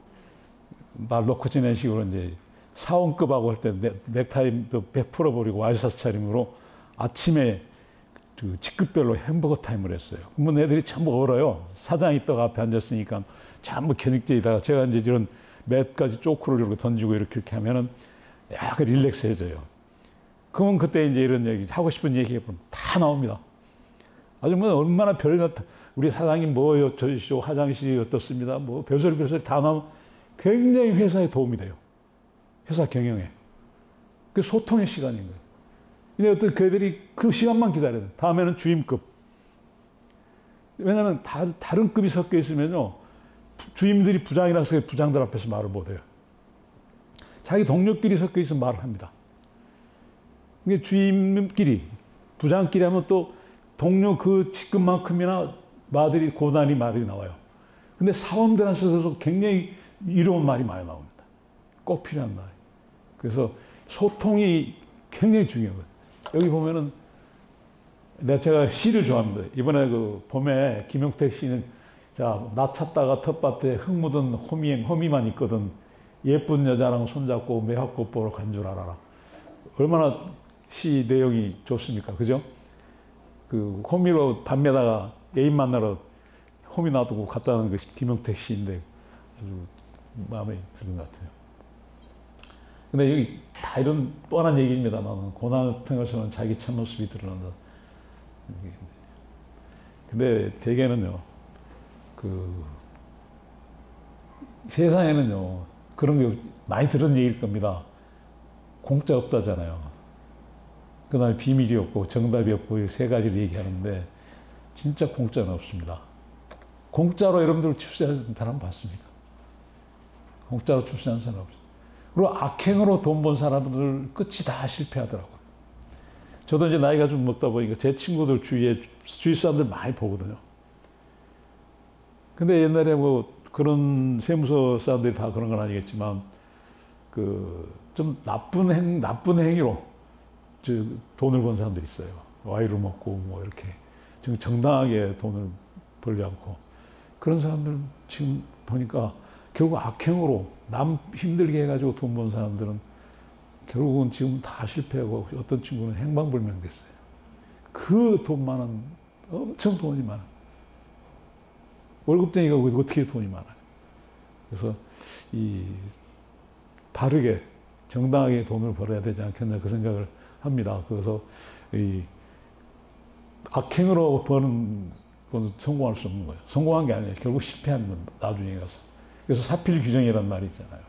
말 놓고 지낸 식으로 이제 사원급하고 할 때 넥타이도 풀어버리고 와이셔츠 차림으로 아침에 직급별로 햄버거 타임을 했어요. 그러면 애들이 참 얼어요. 사장이 떡 앞에 앉았으니까 전부 견직제에다가 제가 이제 이런 몇 가지 쪼크를 이렇게 던지고 이렇게 하면은 약간 릴렉스해져요. 그러면 그때 이제 이런 얘기, 하고 싶은 얘기 해보면 다 나옵니다. 아주 뭐 얼마나 우리 사장님 뭐요, 저시오, 화장실이 어떻습니다. 뭐 별소리 다 나오면 굉장히 회사에 도움이 돼요. 회사 경영에. 그 소통의 시간인 거예요. 근데 어떤 그 애들이 그 시간만 기다려요. 다음에는 주임급. 왜냐하면 다른 급이 섞여 있으면요. 주임들이 부장이라서 부장들 앞에서 말을 못해요. 자기 동료끼리 섞여 있으면 말을 합니다. 이게 주임끼리, 부장끼리 하면 또 동료 그 직급만큼이나 말이 고단히 말이 나와요. 근데 사원들한테서 굉장히 이로운 말이 많이 나옵니다. 꼭 필요한 말. 그래서 소통이 굉장히 중요해요. 여기 보면은 제가 시를 좋아합니다. 이번에 그 봄에 김용택 씨는 나 찾다가 텃밭에 흙 묻은 호미만 있거든. 예쁜 여자랑 손잡고 매화꽃 보러 간 줄 알아라. 얼마나 시 내용이 좋습니까? 그죠? 그 호미로 밤에다가 애인 만나러 호미 놔두고 갔다는 것이 김용택 씨인데 아주 마음에 드는 것 같아요. 근데 여기 다 이런 뻔한 얘기입니다만 고난 통해서는 자기 참모습이 드러난다. 근데 대개는요, 세상에는요 그런 게 많이 들은 얘기일 겁니다. 공짜 없다잖아요. 그 다음에 비밀이 없고 정답이 없고 이 세 가지를 얘기하는데 진짜 공짜는 없습니다. 공짜로 여러분들 출세하는 사람 봤습니까? 공짜로 출세하는 사람 없어요. 그리고 악행으로 돈 번 사람들 끝이 다 실패하더라고요. 저도 이제 나이가 좀 먹다 보니까 제 친구들 주위 사람들 많이 보거든요. 근데 옛날에 뭐 그런 세무서 사람들이 다 그런 건 아니겠지만 좀 나쁜 행위로 돈을 번 사람들이 있어요. 와이를 먹고 뭐 이렇게 정당하게 돈을 벌지 않고 그런 사람들은 지금 보니까 결국 악행으로 남 힘들게 해가지고 돈 번 사람들은 결국은 지금 다 실패하고 어떤 친구는 행방불명 됐어요. 그 돈 많은 엄청 돈이 많아. 월급쟁이가 어떻게 돈이 많아요. 그래서 바르게 정당하게 돈을 벌어야 되지 않겠나 그 생각을 합니다. 그래서 악행으로 버는 건 성공할 수 없는 거예요. 성공한 게 아니에요. 결국 실패한 건 나중에 가서. 그래서 사필 규정이라는 말이 있잖아요.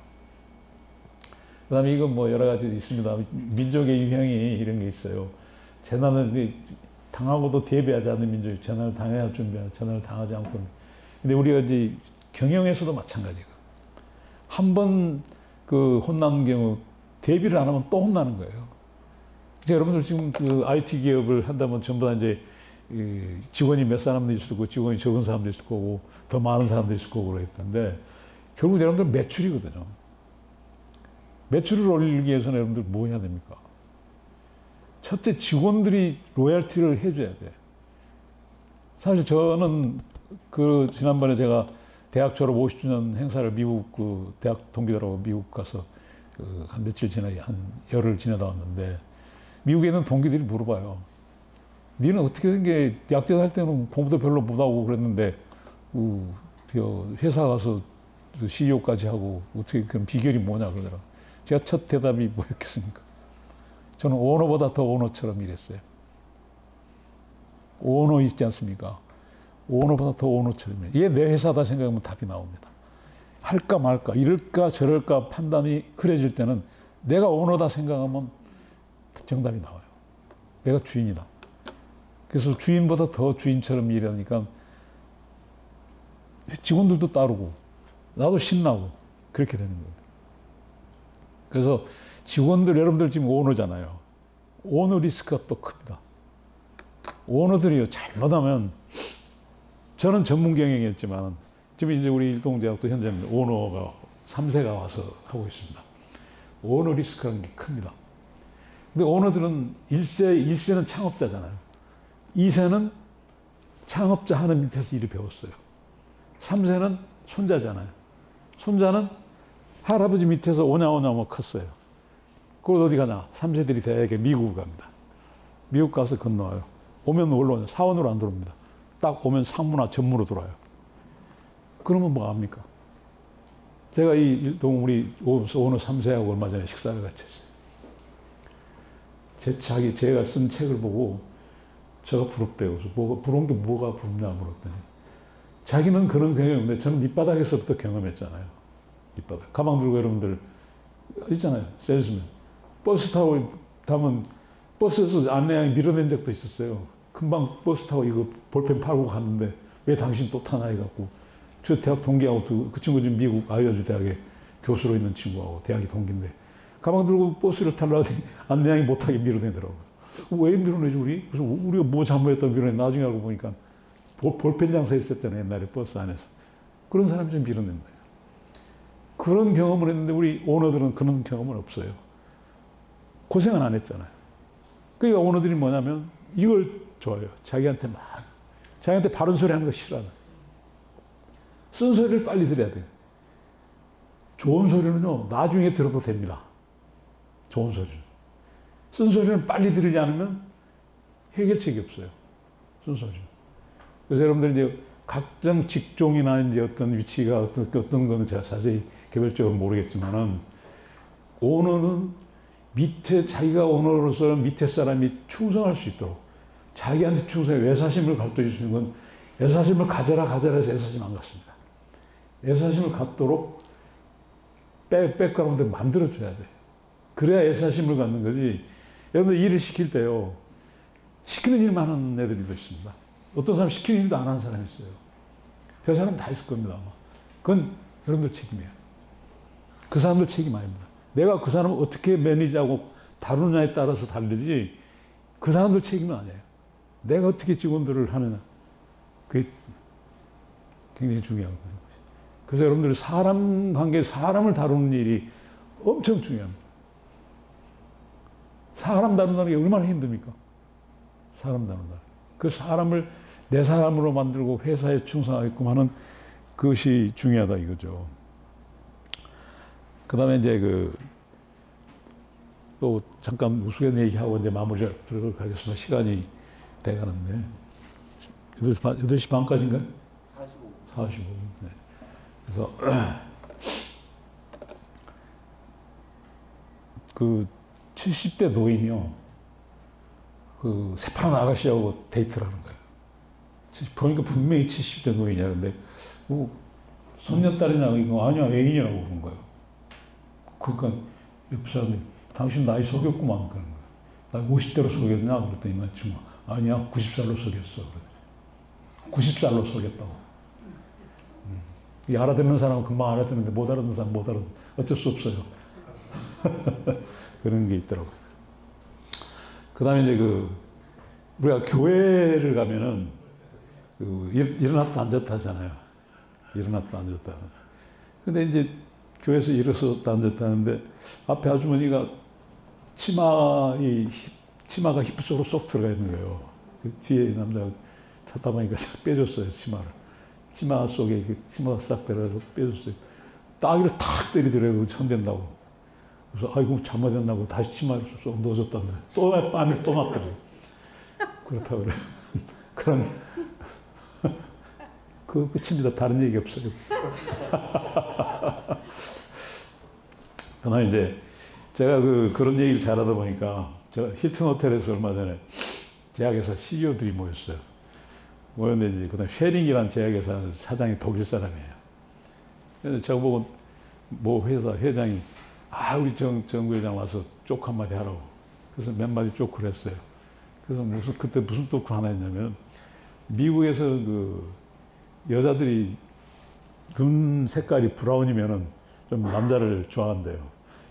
그 다음에 이건 뭐 여러 가지 있습니다. 민족의 유형이 이런 게 있어요. 재난을 당하고도 대비하지 않는 민족이 재난을 당해야 할 준비하는 재난을 당하지 않고. 근데 우리가 이제 경영에서도 마찬가지고. 한 번 그 혼난 경우 대비를 안 하면 또 혼나는 거예요. 여러분들 지금 그 IT 기업을 한다면 전부 다 이제 직원이 몇 사람도 있을 거고 직원이 적은 사람도 있을 거고 더 많은 사람도 있을 거고 그랬는데 결국 여러분들 매출이거든요. 매출을 올리기 위해서는 여러분들 뭐 해야 됩니까? 첫째 직원들이 로열티를 해줘야 돼. 사실 저는 그 지난번에 제가 대학 졸업 50주년 행사를 미국 그 대학 동기들하고 미국 가서 그 한 며칠 지나게 한 열흘 지내다 왔는데 미국에 있는 동기들이 물어봐요. 니는 어떻게 된 게 대학교 할 때는 공부도 별로 못하고 그랬는데 회사 가서 CEO까지 하고 어떻게 그런 비결이 뭐냐 그러더라. 제가 첫 대답이 뭐였겠습니까? 저는 오너보다 더 오너처럼 일했어요. 오너 있지 않습니까? 오너보다 더 오너처럼 일해요. 이게 내 회사다 생각하면 답이 나옵니다. 할까 말까 이럴까 저럴까 판단이 흐려질 때는 내가 오너다 생각하면 정답이 나와요. 내가 주인이다. 그래서 주인보다 더 주인처럼 일하니까 직원들도 따르고 나도 신나고 그렇게 되는 거예요. 그래서 직원들 여러분들 지금 오너잖아요. 오너 리스크가 또 큽니다. 오너들이요 잘못하면 저는 전문 경영이었지만 지금 이제 우리 일동대학도 현재는 오너가 3세가 와서 하고 있습니다. 오너 리스크라는 게 큽니다. 근데 오너들은 1세는 창업자잖아요. 2세는 창업자 하는 밑에서 일을 배웠어요. 3세는 손자잖아요. 손자는 할아버지 밑에서 오냐오냐 뭐 컸어요. 그걸 어디 가냐? 3세들이 대학에 미국을 갑니다. 미국 가서 건너와요. 오면 원로 사원으로 안 들어옵니다. 딱 오면 상무나 전무로 들어와요. 그러면 뭐 합니까? 제가 우리 오너 3세하고 얼마 전에 식사를 같이 했어요. 제가 쓴 책을 보고 제가 부럽대요. 그래서 부러운 게 뭐가 부럽냐 물었더니 자기는 그런 경험이 없는데 저는 밑바닥에서부터 경험했잖아요. 밑바닥. 가방 들고 여러분들 있잖아요. 세일즈맨. 버스 타고 타면 버스에서 안내양이 밀어낸 적도 있었어요. 금방 버스 타고 이거 볼펜 팔고 갔는데 왜 당신 또 타나 해갖고 저 대학 동기하고 그 친구 지금 미국 아이오와주 대학에 교수로 있는 친구하고 대학이 동기인데 가방 들고 버스를 타려고 하더니 안내양이 못하게 밀어내더라고요. 왜 밀어내지 우리? 그래서 우리가 뭐 잘못했다고 밀어내. 나중에 알고 보니까 볼펜 장사 했었잖아요. 옛날에 버스 안에서. 그런 사람이 좀 밀어낸 거예요. 그런 경험을 했는데 우리 오너들은 그런 경험은 없어요. 고생은 안 했잖아요. 그러니까 오너들이 뭐냐면 이걸 좋아해요. 자기한테 바른 소리 하는 거 싫어하는. 쓴소리를 빨리 들어야 돼요. 좋은 소리는요, 나중에 들어도 됩니다. 좋은 소리는. 쓴소리는 빨리 들으지 않으면 해결책이 없어요. 쓴소리는. 그래서 여러분들 이제 각종 직종이나 이제 어떤 위치가 어떤 거는 제가 자세히 개별적으로 모르겠지만은 오너는 자기가 오너로서 밑에 사람이 충성할 수 있도록 자기한테 충성해 애사심을 가르쳐 주시는 건 애사심을 가져라 해서 애사심 안 갖습니다. 애사심을 갖도록 백그라운드를 만들어줘야 돼. 그래야 애사심을 갖는 거지. 여러분들 일을 시킬 때요. 시키는 일만 하는 애들이 있습니다. 어떤 사람 시키는 일도 안 하는 사람이 있어요. 그 사람 다 있을 겁니다. 아마. 그건 여러분들 책임이에요. 그 사람들 책임 아닙니다. 내가 그 사람을 어떻게 매니지하고 다루느냐에 따라서 다르지 그 사람들 책임은 아니에요. 내가 어떻게 직원들을 하느냐. 그게 굉장히 중요하거든요. 그래서 여러분들 사람 관계, 사람을 다루는 일이 엄청 중요합니다. 사람 다룬다는 게 얼마나 힘듭니까? 사람 다룬다. 그 사람을 내 사람으로 만들고 회사에 충성하게끔 하는 그것이 중요하다 이거죠. 그 다음에 이제 또 잠깐 우스갯 얘기하고 이제 마무리 들어가겠습니다. 시간이 돼가는데. 8시 반까지인가요? 45분. 네. 그래서, 그 70대 노인이요. 그 새파란 아가씨하고 데이트를 하는 거예요. 보니까 분명히 70대 노인이야. 근데 뭐 손녀딸이냐 이거 아니야 애인이라고 그러는 거예요. 그러니까 옆 사람이 당신 나이 속였구만 그러는 거예요. 나 50대로 속였냐 그랬더니 정말 아니야 90살로 속였어. 90살로 속였다고. 이 알아듣는 사람은 금방 알아듣는데 못 알아듣는 사람은 못 알아듣는 어쩔 수 없어요. 그런 게 있더라고요. 그 다음에 이제 우리가 교회를 가면은 일어났다 앉았다 하잖아요. 일어났다 앉았다. 근데 이제 교회에서 일어섰다 앉았다 하는데 앞에 아주머니가 치마가 힙 속으로 쏙 들어가 있는 거예요. 그 뒤에 남자가 찾다 보니까 빼줬어요, 치마를. 치마 속에 치마가 싹 들어가서 빼줬어요. 따귀를 탁 때리더라고요, 손댄다고. 그래서 아이고 잘못했나고 다시 치마를 쏙 넣어줬다며. 또 뺨을 또 맞더라고요. 그렇다고 그래요. 그런 그 끝입니다. 다른 얘기 없어요. 그러나 이제 제가 그런 얘기를 잘하다 보니까 제가 힐튼 호텔에서 얼마 전에 제약회사 CEO들이 모였어요. 모였는데 이제 그다음 쉐링이라는 제약회사 사장이 독일 사람이에요. 그래서 제가 보고 뭐 회사 회장이 우리 정 부회장 와서 쪽 한마디 하라고. 그래서 몇 마디 쪽을 했어요. 그래서 그때 무슨 토크 하나 했냐면 미국에서 여자들이 눈 색깔이 브라운이면은 좀 남자를 좋아한대요.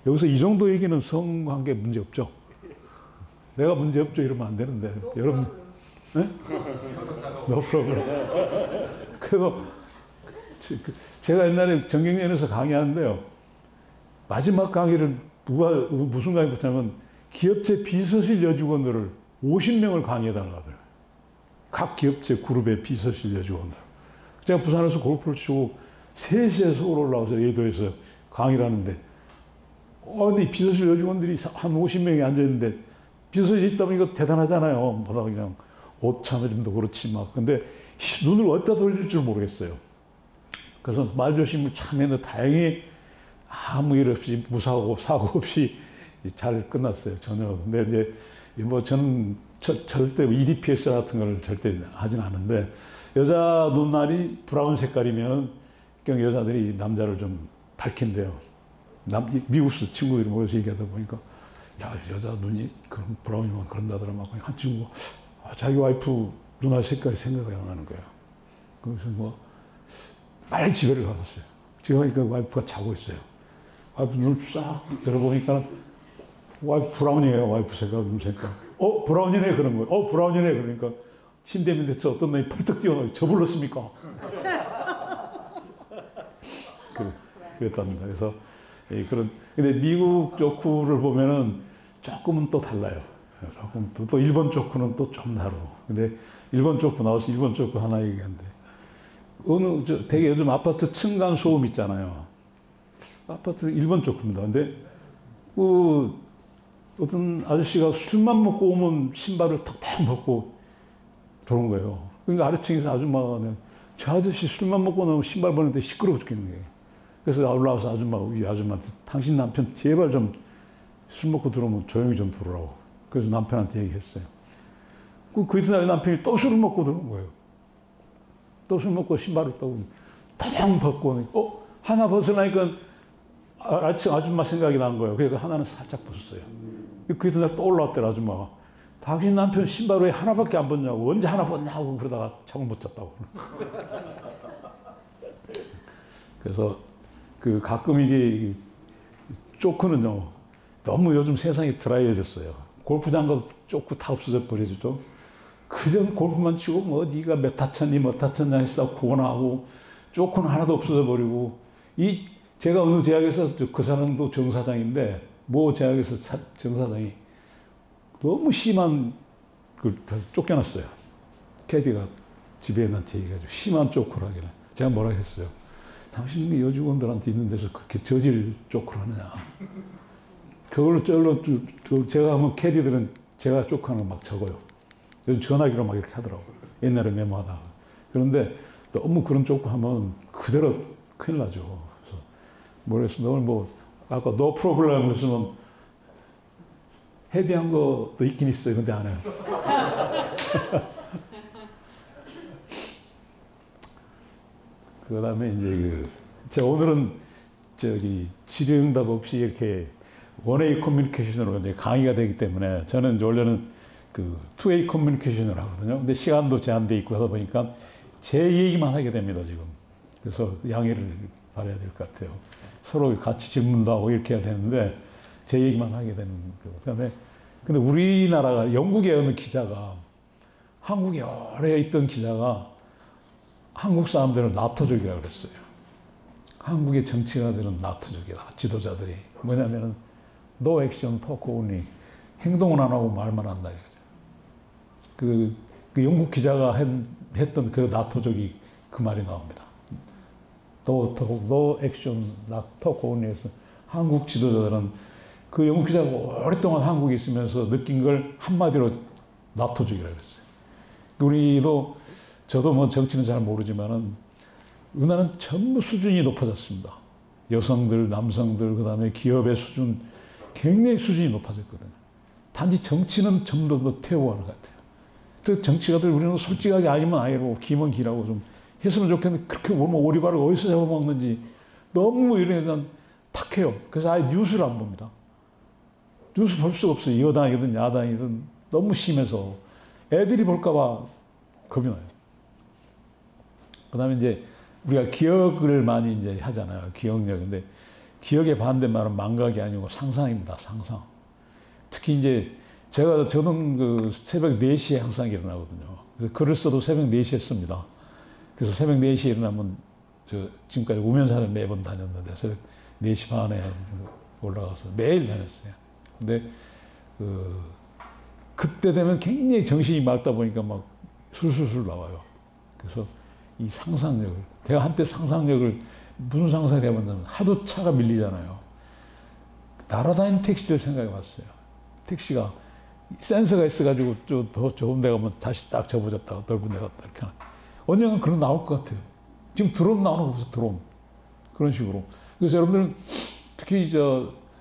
여기서 이 정도 얘기는 성관계 문제 없죠? 내가 문제 없죠 이러면 안 되는데 여러분, 네? No problem. 그래서 제가 옛날에 정경련에서 강의하는데요. 마지막 강의를 무슨 강의 붙냐면 기업체 비서실 여직원들을 50명을 강의해달라고 하더라고요. 각 기업체 그룹의 비서실 여직원들. 제가 부산에서 골프를 치고 3시에 서울 올라와서 예도에서 강의를 하는데 근데 비서실 여직원들이 한 50명이 앉아있는데 비서실 있다 보니까 대단하잖아요. 뭐다 그냥 옷 차림도 그렇지 막. 근데 눈을 어디다 돌릴 줄 모르겠어요. 그래서 말조심을 참 했는데 다행히 아무 일 없이 무사고 사고 없이 잘 끝났어요. 전혀. 근데 이제 뭐 저는 절대 EDPS 같은 걸 절대 하진 않은데 여자 눈알이 브라운 색깔이면 여자들이 남자를 좀 밝힌대요. 미국에서 친구들이 모여서 얘기하다 보니까 야 여자 눈이 그런 브라운이면 그런다더라 막 한 친구가 자기 와이프 눈알 색깔이 생각이 안 나는 거야. 그래서 뭐 빨리 집에를 가봤어요. 집에 가니까 와이프가 자고 있어요. 와이프 눈을 싹 열어보니까 와이프 브라운이에요. 와이프 색깔 눈 색깔. 브라운이네 그런 거예요. 브라운이네 그러니까 침대 밑에서 어떤 놈이 펄떡 뛰어나요. 저 불렀습니까? 그랬답니다. 그래서 근데 미국 조크를 보면은 조금은 또 달라요. 조금 또 일본 조크는 또 좀 다르고. 근데 일본 조크 나와서 일본 조크 하나 얘기하는데 되게 요즘 아파트 층간 소음 있잖아요. 아파트 일본 조크입니다. 근데 어떤 아저씨가 술만 먹고 오면 신발을 턱턱 벗고 그러는 거예요. 그러니까 아래층에서 아줌마가 저 아저씨 술만 먹고 나오면 신발 벗는데 시끄러워 죽겠는 거예요. 그래서 올라와서 아줌마가 이 아줌마한테 당신 남편 제발 좀 술 먹고 들어오면 조용히 좀 들어오라고. 그래서 남편한테 얘기했어요. 그 이튿날 남편이 또 술을 먹고 들어온 거예요. 또 술 먹고 신발을 또 턱 벗고 하나 벗으려니까 아줌마 생각이 난 거예요. 그래서 하나는 살짝 벗었어요. 그 이튿날 또 올라왔더라 아줌마가. 당신 남편 신발 왜 하나밖에 안 벗냐고. 언제 하나 벗냐고 그러다가 잠을 못 잤다고. 그래서 가끔 이게 조크는요 너무 요즘 세상이 드라이해졌어요. 골프장 가도 조크 다 없어져 버리죠. 그전 골프만 치고 뭐 네가 몇 타쳤니 뭐 타쳤냐 해서 고나하고 조크는 하나도 없어져 버리고 제가 어느 제약에서 그 사람도 정사장인데 모 제약에서 정사장이 너무 심한 쫓겨났어요. 캐디가 지배인한테 얘기해가지고 심한 조크를 하길래 제가 뭐라 했어요. 당신이 여직원들한테 있는 데서 그렇게 저질 조크를 하느냐. 그걸로 제가 하면 캐디들은 제가 조크하는 거 막 적어요. 요즘 전화기로 막 이렇게 하더라고요. 옛날에 메모하다가. 그런데 너무 그런 조크 하면 그대로 큰일 나죠. 그래서 모르겠습니다. 오늘 아까 no problem 했으면 헤비한 것도 있긴 있어요. 근데 안 해요. 그 다음에 이제 제가 오늘은 질의응답 없이 이렇게 원웨이 커뮤니케이션으로 이제 강의가 되기 때문에 저는 이제 원래는 투웨이 커뮤니케이션을 하거든요. 근데 시간도 제한돼 있고 하다 보니까 제 얘기만 하게 됩니다, 지금. 그래서 양해를 바라야 될 것 같아요. 서로 같이 질문도 하고 이렇게 해야 되는데 제 얘기만 하게 되는 거. 그다음에 근데 우리나라가 영국의 어느 기자가 한국에 오래 있던 기자가 한국 사람들은 나토족이라고 그랬어요. 한국의 정치가들은 나토족이다. 지도자들이. 뭐냐면은 no action, talk only. 행동은 안 하고 말만 한다. 그 영국 기자가 했던 그 나토족이 그 말이 나옵니다. no action, talk only 해서 한국 지도자들은 그 영국 기자가 오랫동안 한국에 있으면서 느낀 걸 한마디로 나토족이라고 했어요. 우리도 저도 뭐 정치는 잘 모르지만은 우리나라는 전부 수준이 높아졌습니다. 여성들, 남성들, 그 다음에 기업의 수준, 굉장히 수준이 높아졌거든요. 단지 정치는 좀 더 태워가는 것 같아요. 그 정치가들 우리는 솔직하게 아니면 아니고 기면 기라고 좀 했으면 좋겠는데 그렇게 보면 오리발을 어디서 잡아먹는지 너무 이런 탁해요. 그래서 아예 뉴스를 안 봅니다. 뉴스 볼 수가 없어요. 여당이든 야당이든 너무 심해서 애들이 볼까봐 겁이 나요. 그 다음에 이제 우리가 기억을 많이 이제 하잖아요. 기억력. 근데 기억의 반대말은 망각이 아니고 상상입니다. 상상. 특히 이제 저는 새벽 4시에 항상 일어나거든요. 그래서 글을 써도 새벽 4시에 씁니다. 그래서 새벽 4시에 일어나면 지금까지 우면산을 매번 다녔는데 새벽 4시 반에 올라가서 매일 다녔어요. 근데 그때 되면 굉장히 정신이 맑다 보니까 막 술술술 나와요. 그래서 이 상상력을, 제가 한때 상상력을 무슨 상상을 해봤냐면 하도 차가 밀리잖아요. 날아다니는 택시들 생각해 봤어요. 택시가 센서가 있어가지고 더 좁은 데 가면 다시 딱 접어졌다가 넓은 데 갔다 이렇게 하는. 언젠간 그런 나올 것 같아요. 지금 드론 나오는 거 보세요. 드론. 그런 식으로. 그래서 여러분들은 특히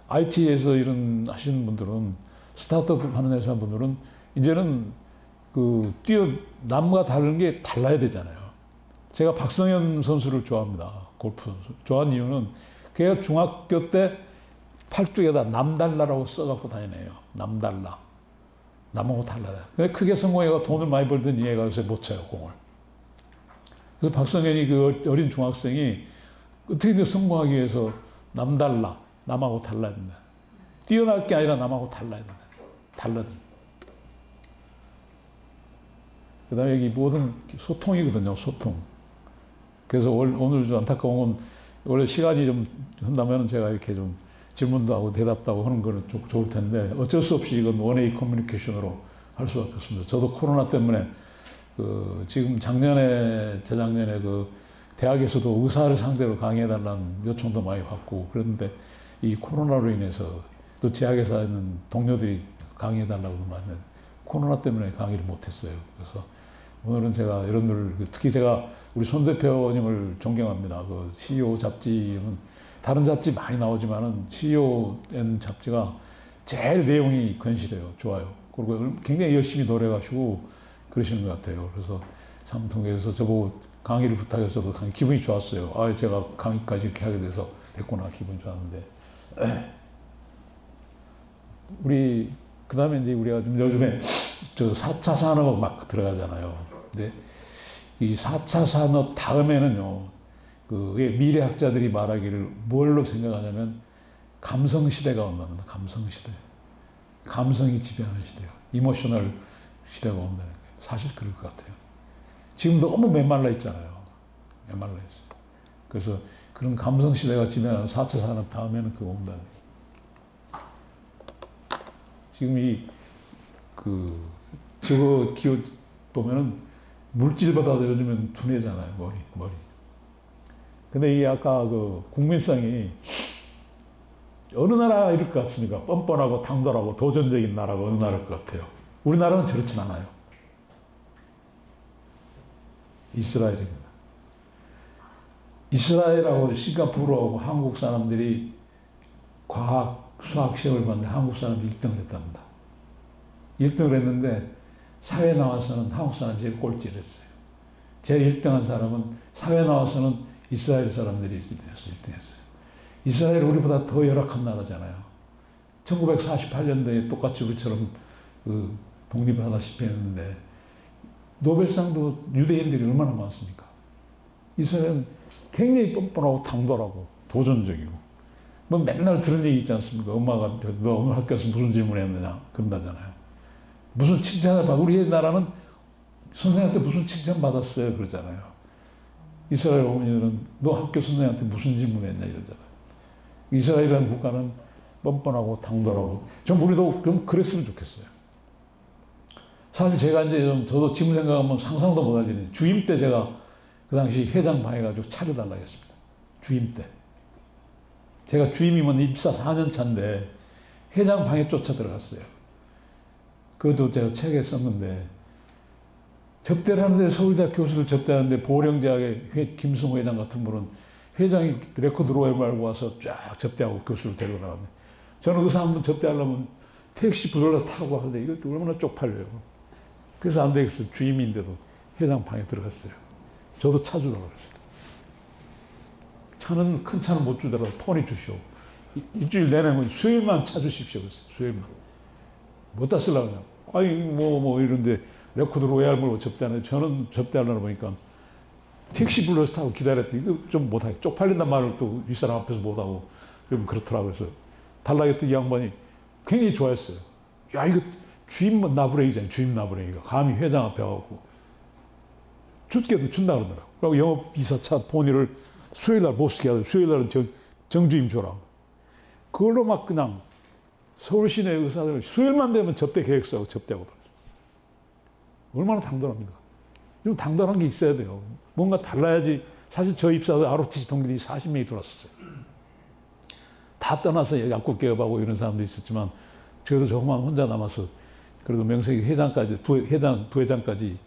IT에서 일은 하시는 분들은 스타트업 하는 회사 분들은 이제는 남과 다른 게 달라야 되잖아요. 제가 박성현 선수를 좋아합니다. 골프 선수. 좋아하는 이유는 걔가 중학교 때 팔뚝에다 남달라라고 써갖고 다니네요. 남달라. 남하고 달라요. 크게 성공해가 돈을 많이 벌던 얘가 요새 못 쳐요, 공을. 그래서 박성현이 그 어린 중학생이 어떻게든 성공하기 위해서 남달라, 남하고 달라야 된다. 뛰어날 게 아니라 남하고 달라야 된다. 달라야 된다. 그 다음에 여기 모든 소통이거든요, 소통. 그래서 오늘 좀 안타까운 건 원래 시간이 좀 한다면 제가 이렇게 좀 질문도 하고 대답도 하고 하는 거는 좀 좋을 텐데 어쩔 수 없이 이건 원웨이 커뮤니케이션으로 할 수밖에 없습니다. 저도 코로나 때문에 지금 재작년에 대학에서도 의사를 상대로 강의해달라는 요청도 많이 받고 그랬는데 이 코로나로 인해서 또 제약회사에 있는 동료들이 강의해달라고 하면 코로나 때문에 강의를 못했어요. 그래서 오늘은 제가 여러분들 특히 제가 우리 손 대표님을 존경합니다. CEO 잡지는 다른 잡지 많이 나오지만은 CEON 잡지가 제일 내용이 건실해요. 좋아요. 그리고 굉장히 열심히 노력하시고 그러시는 것 같아요. 그래서 삼통에서 저보고 강의를 부탁해서도 기분이 좋았어요. 아, 제가 강의까지 이렇게 하게 돼서 됐구나. 기분이 좋았는데. 그 다음에 이제 우리가 좀 요즘에 4차 산업 막 들어가잖아요. 근데 이 4차 산업 다음에는요, 미래학자들이 말하기를 뭘로 생각하냐면 감성 시대가 온다는 거예요. 감성 시대. 감성이 지배하는 시대요. 이모셔널 시대가 온다는 거예요. 사실 그럴 것 같아요. 지금 너무 메말라 있잖아요. 메말라 있어요. 그래서 그런 감성 시대가 지배하는 4차 산업 다음에는 그거 온다는 거예요. 지금 저거 기호 보면은 물질보다도 요즘엔 둔해잖아요. 머리. 근데 이게 아까 국민성이 어느 나라 이럴 것 같습니까? 뻔뻔하고 당돌하고 도전적인 나라가 어느 나라일 것 같아요? 우리나라는 저렇진 않아요. 이스라엘입니다. 이스라엘하고 싱가포르하고 한국 사람들이 과학, 수학 시험을 봤는데 한국 사람이 1등을 했답니다. 1등을 했는데 사회 나와서는 한국 사람 제일 꼴찌를 했어요. 제일 1등한 사람은 사회 나와서는 이스라엘 사람들이 1등했어요. 이스라엘 우리보다 더 열악한 나라잖아요. 1948년도에 똑같이 우리처럼 그 독립을 하다시피 했는데 노벨상도 유대인들이 얼마나 많습니까? 이스라엘은 굉장히 뻔뻔하고 당돌하고 도전적이고 뭐 맨날 들은 얘기 있지 않습니까? 엄마가 너 오늘 학교에서 무슨 질문했느냐 그런다잖아요. 무슨 칭찬을 받고 우리나라는 선생님한테 무슨 칭찬 받았어요 그러잖아요. 이스라엘 어머니들은 너 학교 선생님한테 무슨 질문했냐 이러잖아요. 이스라엘이라는 국가는 뻔뻔하고 당돌하고 좀 우리도 좀 그랬으면 좋겠어요. 사실 제가 이제 좀 저도 지금 생각하면 상상도 못하지. 주임 때 제가 그 당시 회장 방해가지고 차려달라고 했습니다. 주임 때. 제가 주임이면 입사 4년 차인데 회장 방해 쫓아 들어갔어요. 그것도 제가 책에 썼는데 접대를 하는데 서울대학 교수를 접대하는데 보령대학의 김승호 회장 같은 분은 회장이 레코드로 말고 와서 쫙 접대하고 교수를 데리고 나갔네. 저는 의사 한번 접대하려면 택시 부들러 타고 하는데 이것도 얼마나 쪽팔려요. 그래서 안 되겠어요. 주임인데도 회장 방에 들어갔어요. 저도 차 주라고 그랬어요. 차는 큰 차는 못 주더라도 폰이 주시오. 일주일 내내 수요일만 차 주십시오. 그랬어요. 수요일만. 뭐다 쓰려고 그냥. 아니 뭐 이런데 레코드 로얄을 접대하는데 저는 접대하려고 보니까 택시 불러서 타고 기다렸더니 이거 좀 못하게 쪽팔린단 말을 또 윗사람 앞에서 못하고 좀 그렇더라고요. 그래서 달라겠던 이 양반이 굉장히 좋아했어요. 야 이거 주임 나부랭이잖아요. 주임 나부랭이가 감히 회장 앞에 와갖고 줄게도 준다 그러더라고. 그리고 영업이사차 본의를 수요일날 못 쓰게 하고 수요일날은 정주임 줘라. 그걸로 막 그냥 서울 시내 의사들 수요일만 되면 접대 계획서하고 접대하고 그랬어요. 얼마나 당돌합니까? 좀 당돌한 게 있어야 돼요. 뭔가 달라야지. 사실 저 입사도 ROTC 동기들이 40명이 들어왔었어요. 다 떠나서 약국 개업하고 이런 사람도 있었지만 저도 저만 혼자 남아서 그래도 명색이 회장까지 부회장까지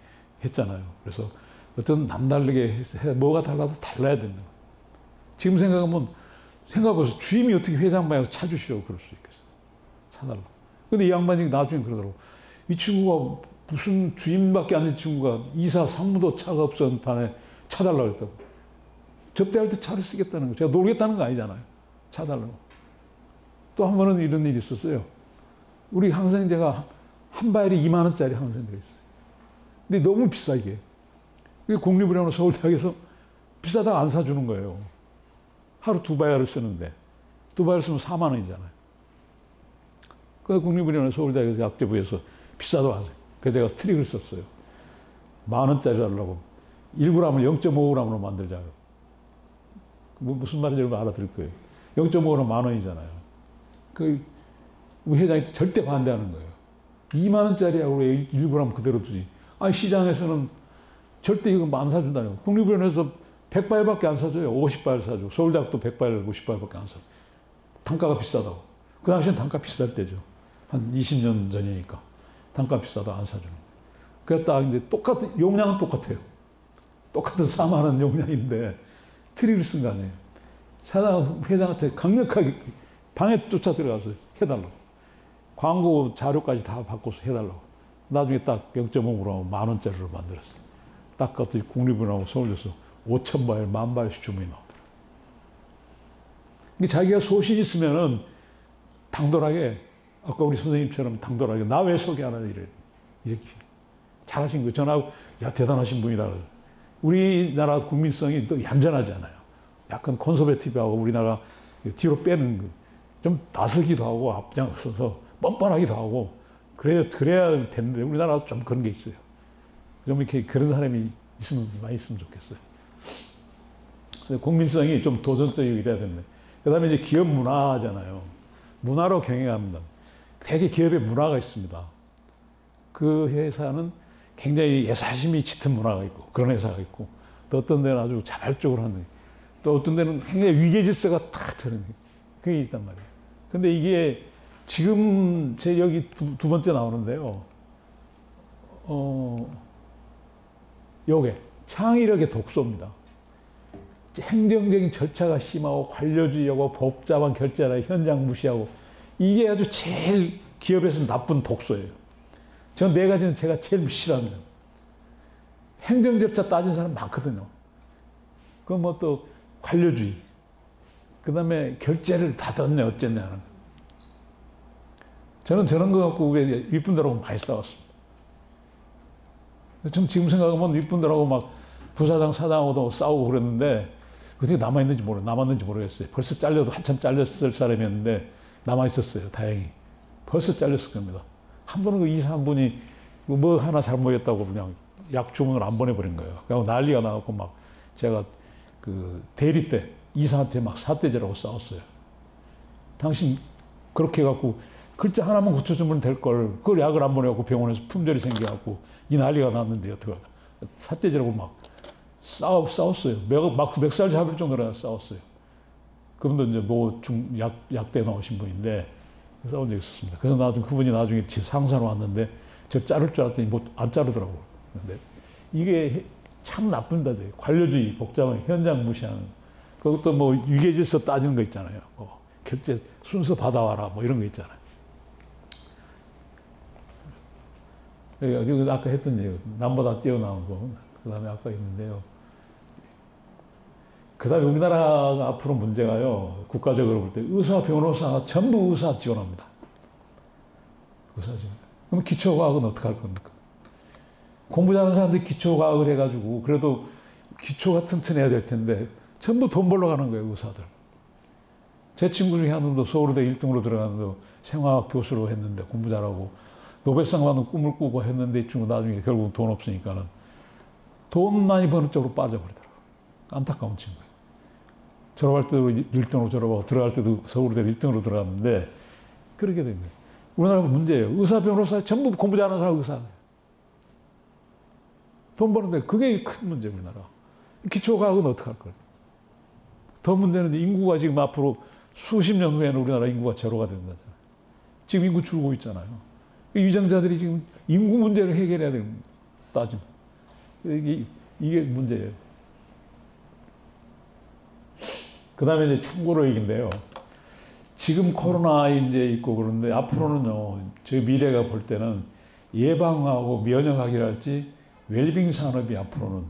했잖아요. 그래서 어떤 남다르게 뭐가 달라도 달라야 된다. 지금 생각하면 생각해보세요. 주임이 어떻게 회장 방에서 차주시오 그럴 수 있겠어요. 차달라. 근데 이 양반이 나중에 그러더라고. 이 친구가 무슨 주임밖에 안 된 친구가 이사 상무도 차가 없었던 판에 차달라고 했다고. 접대할 때 차를 쓰겠다는 거. 제가 놀겠다는 거 아니잖아요. 차달라고. 또 한 번은 이런 일이 있었어요. 우리 항생제가 한 바일이 2만 원짜리 항생제가 있어요. 근데 너무 비싸 이게. 국립의료원 서울대학에서 비싸다고 안 사주는 거예요. 하루 2바이알을 쓰는데 2바이알 쓰면 4만 원이잖아요. 그 국립의료원 서울대학에서 약재부에서 비싸다고 하세요. 그래서 제가 트릭을 썼어요. 10,000원짜리 하려고 1g을 0.5g으로 만들자고. 무슨 말인지 여러분 알아들을 거예요. 0.5g은 10,000원이잖아요. 그 회장이 절대 반대하는 거예요. 2만 원짜리하고 왜 1g 그대로 두지? 아니 시장에서는 절대 이거 안 사준다요. 국립의료원에서 100바일밖에 안 사줘요. 50바일 사줘. 서울대학도 100바일, 50바일밖에 안 사줘. 단가가 비싸다고. 그 당시엔 단가 비쌀 때죠. 한 20년 전이니까. 단가 비싸다 안 사주는 거예요. 그래서 딱 이제 똑같은 용량은 똑같아요. 똑같은 4만 원 용량인데 트릭을 쓴 거 아니에요. 사장 회장한테 강력하게 방에 쫓아 들어가서 해달라고. 광고 자료까지 다 바꿔서 해달라고. 나중에 딱 0.5g 10,000원짜리로 만들었어요. 딱 그것도 국립의료원하고 서울대에서 5,000바일, 10,000바일씩 주문이 나오더라고요. 자기가 소신 있으면은 당돌하게, 아까 우리 선생님처럼 당돌하게, 나 왜 소개 안 하냐, 이렇게. 잘하신 거예요. 전하고, 야, 대단하신 분이다. 우리나라 국민성이 또 얌전하잖아요. 약간 콘서베티브하고 우리나라 뒤로 빼는 거. 좀 나서기도 하고, 앞장서서 뻔뻔하기도 하고, 그래야 되는데, 우리나라 좀 그런 게 있어요. 좀 이렇게 그런 사람이 많이 있으면 좋겠어요. 국민성이 좀 도전적이고 이래야 되는데. 그 다음에 이제 기업 문화잖아요. 문화로 경영합니다. 되게 기업의 문화가 있습니다. 그 회사는 굉장히 예사심이 짙은 문화가 있고, 그런 회사가 있고, 또 어떤 데는 아주 자발적으로 하는, 또 어떤 데는 굉장히 위계 질서가 탁 드는, 그게 있단 말이에요. 근데 이게 지금 제 여기 두 번째 나오는데요. 요게 창의력의 독소입니다. 행정적인 절차가 심하고 관료주의하고 복잡한 결제나 현장 무시하고 이게 아주 제일 기업에서 나쁜 독소예요. 저 네 가지는 제가 제일 싫어합니다. 행정절차 따진 사람 많거든요. 그 뭐 또 관료주의. 그 다음에 결제를 다 뒀네 어쨌냐 하는. 저는 저런 거 갖고 윗분들하고 많이 싸웠습니다. 지금 생각하면 윗분들하고 막 부사장, 사장하고도 싸우고 그랬는데 어떻게 남았는지 모르겠어요. 벌써 잘려도 한참 잘렸을 사람이었는데 남아있었어요. 다행히. 벌써 잘렸을 겁니다. 한 번은 그 이사 한 분이 뭐 하나 잘못했다고 그냥 약 주문을 안 보내버린 거예요. 그래서 난리가 나고 막 제가 그 대리 때 이사한테 막 사태질하고 싸웠어요. 당신 그렇게 해갖고 글자 하나만 고쳐주면 될 걸 그걸 약을 안 보내갖고 병원에서 품절이 생겨갖고 이 난리가 났는데 어떡하나. 사태질하고 막 싸웠어요. 막 멱살 잡을 정도로 싸웠어요. 그분도 이제 약대 나오신 분인데 싸운 적이 있었습니다. 그래서 나중에 그분이 나중에 상사로 왔는데 저 자를 줄 알았더니 뭐 안 자르더라고요. 근데 이게 참 나쁩니다. 관료주의, 복잡한 현장 무시하는. 그것도 뭐 위계질서 따지는 거 있잖아요. 뭐 결제 순서 받아와라 뭐 이런 거 있잖아요. 여기 아까 했던 얘기, 남보다 뛰어나온 거. 그 다음에 아까 있는데요. 그 다음에 우리나라가 앞으로 문제가요. 국가적으로 볼 때 의사, 변호사 전부 의사 지원합니다. 의사 지원. 그럼 기초과학은 어떻게 할 겁니까? 공부 잘하는 사람들이 기초과학을 해가지고 그래도 기초가 튼튼해야 될 텐데 전부 돈 벌러 가는 거예요, 의사들. 제 친구 중에 한 놈도 서울대 1등으로 들어가는 생화학 교수로 했는데 공부 잘하고 노벨상 받는 꿈을 꾸고 했는데 이 친구 나중에 결국 돈 없으니까는 돈 많이 버는 쪽으로 빠져버리더라고요. 안타까운 친구예요. 졸업할 때도 1등으로 졸업하고 들어갈 때도 서울대 1등으로 들어갔는데 그렇게 된 거예요. 우리나라 문제예요. 의사, 변호사 전부 공부 잘하는 사람 의사예요. 돈 버는데 그게 큰 문제예요, 우리나라. 기초과학은 어떻게 할 거예요? 더 문제는 인구가 지금 앞으로 수십 년 후에는 우리나라 인구가 제로가 된다잖아요. 지금 인구 줄고 있잖아요. 위장자들이 지금 인구 문제를 해결해야 되는 따지면 이게 문제예요. 그 다음에 이제 참고로 얘기인데요. 지금 코로나 이제 있고 그런데 앞으로는요, 저희 미래가 볼 때는 예방하고 면역학이랄지 웰빙 산업이 앞으로는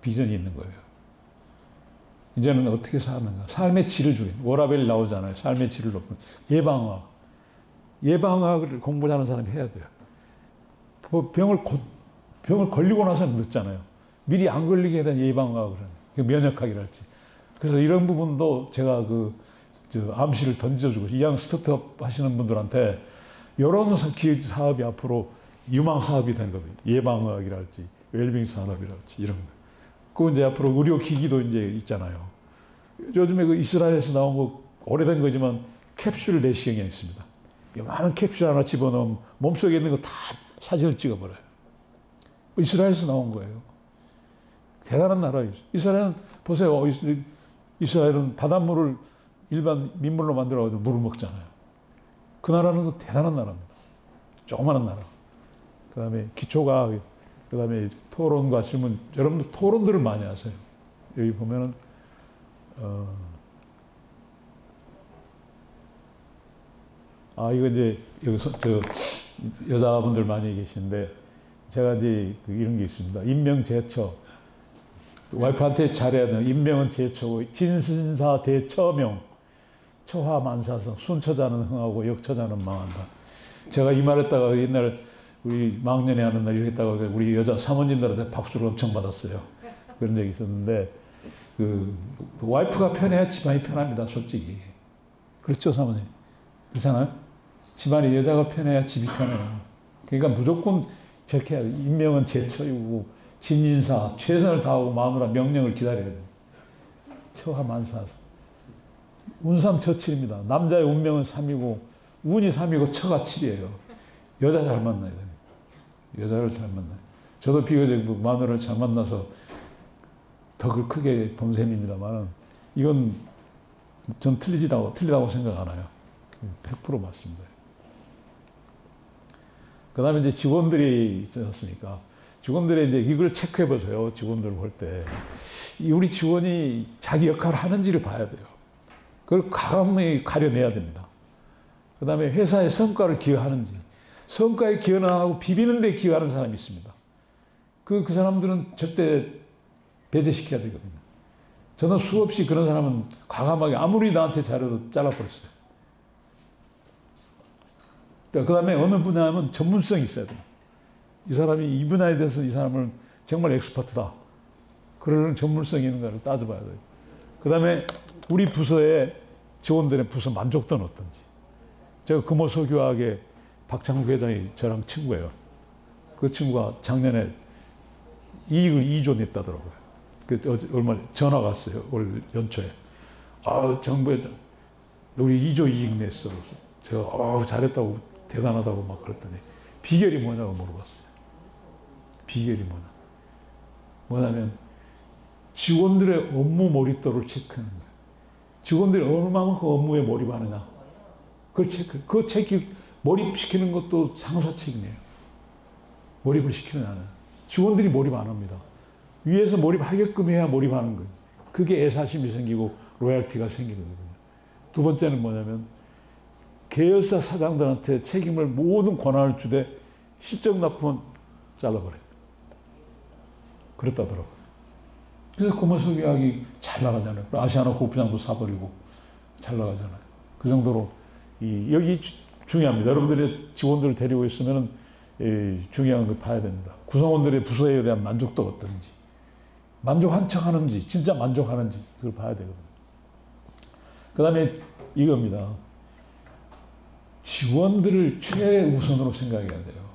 비전이 있는 거예요. 이제는 어떻게 사는가. 삶의 질을 주는. 워라벨 나오잖아요. 삶의 질을 높이는. 예방학. 예방학을 공부 잘하는 사람이 해야 돼요. 병을 걸리고 나서는 늦잖아요. 미리 안 걸리게 대한 예방학을 하는. 면역학이랄지. 그래서 이런 부분도 제가 암시를 던져주고, 이양 스타트업 하시는 분들한테 이런 사업이 앞으로 유망 사업이 되는 거거든요. 예방학이랄지, 웰빙 산업이랄지, 이런 거. 그 이제 앞으로 의료기기도 이제 있잖아요. 요즘에 그 이스라엘에서 나온 거 오래된 거지만 캡슐 내시경이 있습니다. 많은 캡슐 하나 집어넣으면 몸속에 있는 거 다 사진을 찍어버려요. 이스라엘에서 나온 거예요. 대단한 나라예요. 이스라엘은 보세요. 이스라엘은 바닷물을 일반 민물로 만들어가지고 물을 먹잖아요. 그 나라는 대단한 나라입니다. 조그마한 나라. 그 다음에 기초과학, 그 다음에 토론과 질문, 여러분들 토론들을 많이 하세요. 여기 보면은, 이거 이제, 여기서, 여자분들 많이 계시는데, 제가 이제 이런 게 있습니다. 인명제처. 와이프한테 잘해야 되는, 인명은 제처고, 진신사 대처명. 처화만사성, 순처자는 흥하고 역처자는 망한다. 제가 이 말했다가 옛날 우리 망년에 하는 날 이랬다가 우리 여자 사모님들한테 박수를 엄청 받았어요. 그런 적이 있었는데, 와이프가 편해야 집안이 편합니다, 솔직히. 그렇죠, 사모님? 그렇잖아요? 집안이 여자가 편해야 집이 편해요. 그러니까 무조건 저렇게 해야 돼. 인명은 제처이고, 진인사, 최선을 다하고 마누라 명령을 기다려야 돼요. 처화만사성. 운삼처칠입니다. 남자의 운명은 3이고, 운이 3이고, 처가 7이에요. 여자 잘 만나야 돼요. 여자를 잘 만나요. 저도 비교적 마누라를 잘 만나서 덕을 크게 본 셈입니다만, 이건 전 틀리다고 생각 안 해요. 100% 맞습니다. 그 다음에 이제 직원들이 있지 않습니까? 직원들이 이제 이걸 체크해 보세요. 직원들 볼 때. 우리 직원이 자기 역할을 하는지를 봐야 돼요. 그걸 과감히 가려내야 됩니다. 그 다음에 회사의 성과를 기여하는지. 성과에 기여는 안 하고 비비는 데 기여하는 사람이 있습니다. 그 사람들은 절대 배제시켜야 되거든요. 저는 수없이 그런 사람은 과감하게 아무리 나한테 잘해도 잘라버렸어요. 그 다음에 어느 분야하면 전문성이 있어야 돼요. 이 사람이 이 분야에 대해서 이 사람은 정말 엑스퍼트다. 그러는 전문성이 있는가를 따져봐야 돼요. 그 다음에 우리 부서의 직원들의 부서 만족도는 어떤지. 제가 금호소교학의 박창국 회장이 저랑 친구예요. 그 친구가 작년에 이익을 2조 냈다더라고요. 얼마 전화가 왔어요. 올 연초에. 정부에 우리 2조 이익 냈어. 제가 잘했다고 대단하다고 막 그랬더니 비결이 뭐냐고 물어봤어요. 비결이 뭐냐면 직원들의 업무 몰입도를 체크하는 거예요. 직원들이 얼마만큼 업무에 몰입하느냐. 그걸 몰입시키는 것도 상사 책임이에요. 몰입을 시키느냐는. 직원들이 몰입 안 합니다. 위에서 몰입하게끔 해야 몰입하는 거예요. 그게 애사심이 생기고 로얄티가 생기거든요. 두 번째는 뭐냐면 계열사 사장들한테 책임을 모든 권한을 주되 실적 나쁘면 잘라버려요. 그랬다더라고요. 그래서 금호소교학이 잘 나가잖아요. 아시아나 고부장도 사버리고 잘 나가잖아요. 그 정도로 여기 중요합니다. 여러분들이 직원들을 데리고 있으면 중요한 걸 봐야 됩니다. 구성원들의 부서에 대한 만족도가 어떤지, 만족한 척 하는지, 진짜 만족하는지 그걸 봐야 되거든요. 그 다음에 이겁니다. 직원들을 최우선으로 생각해야 돼요.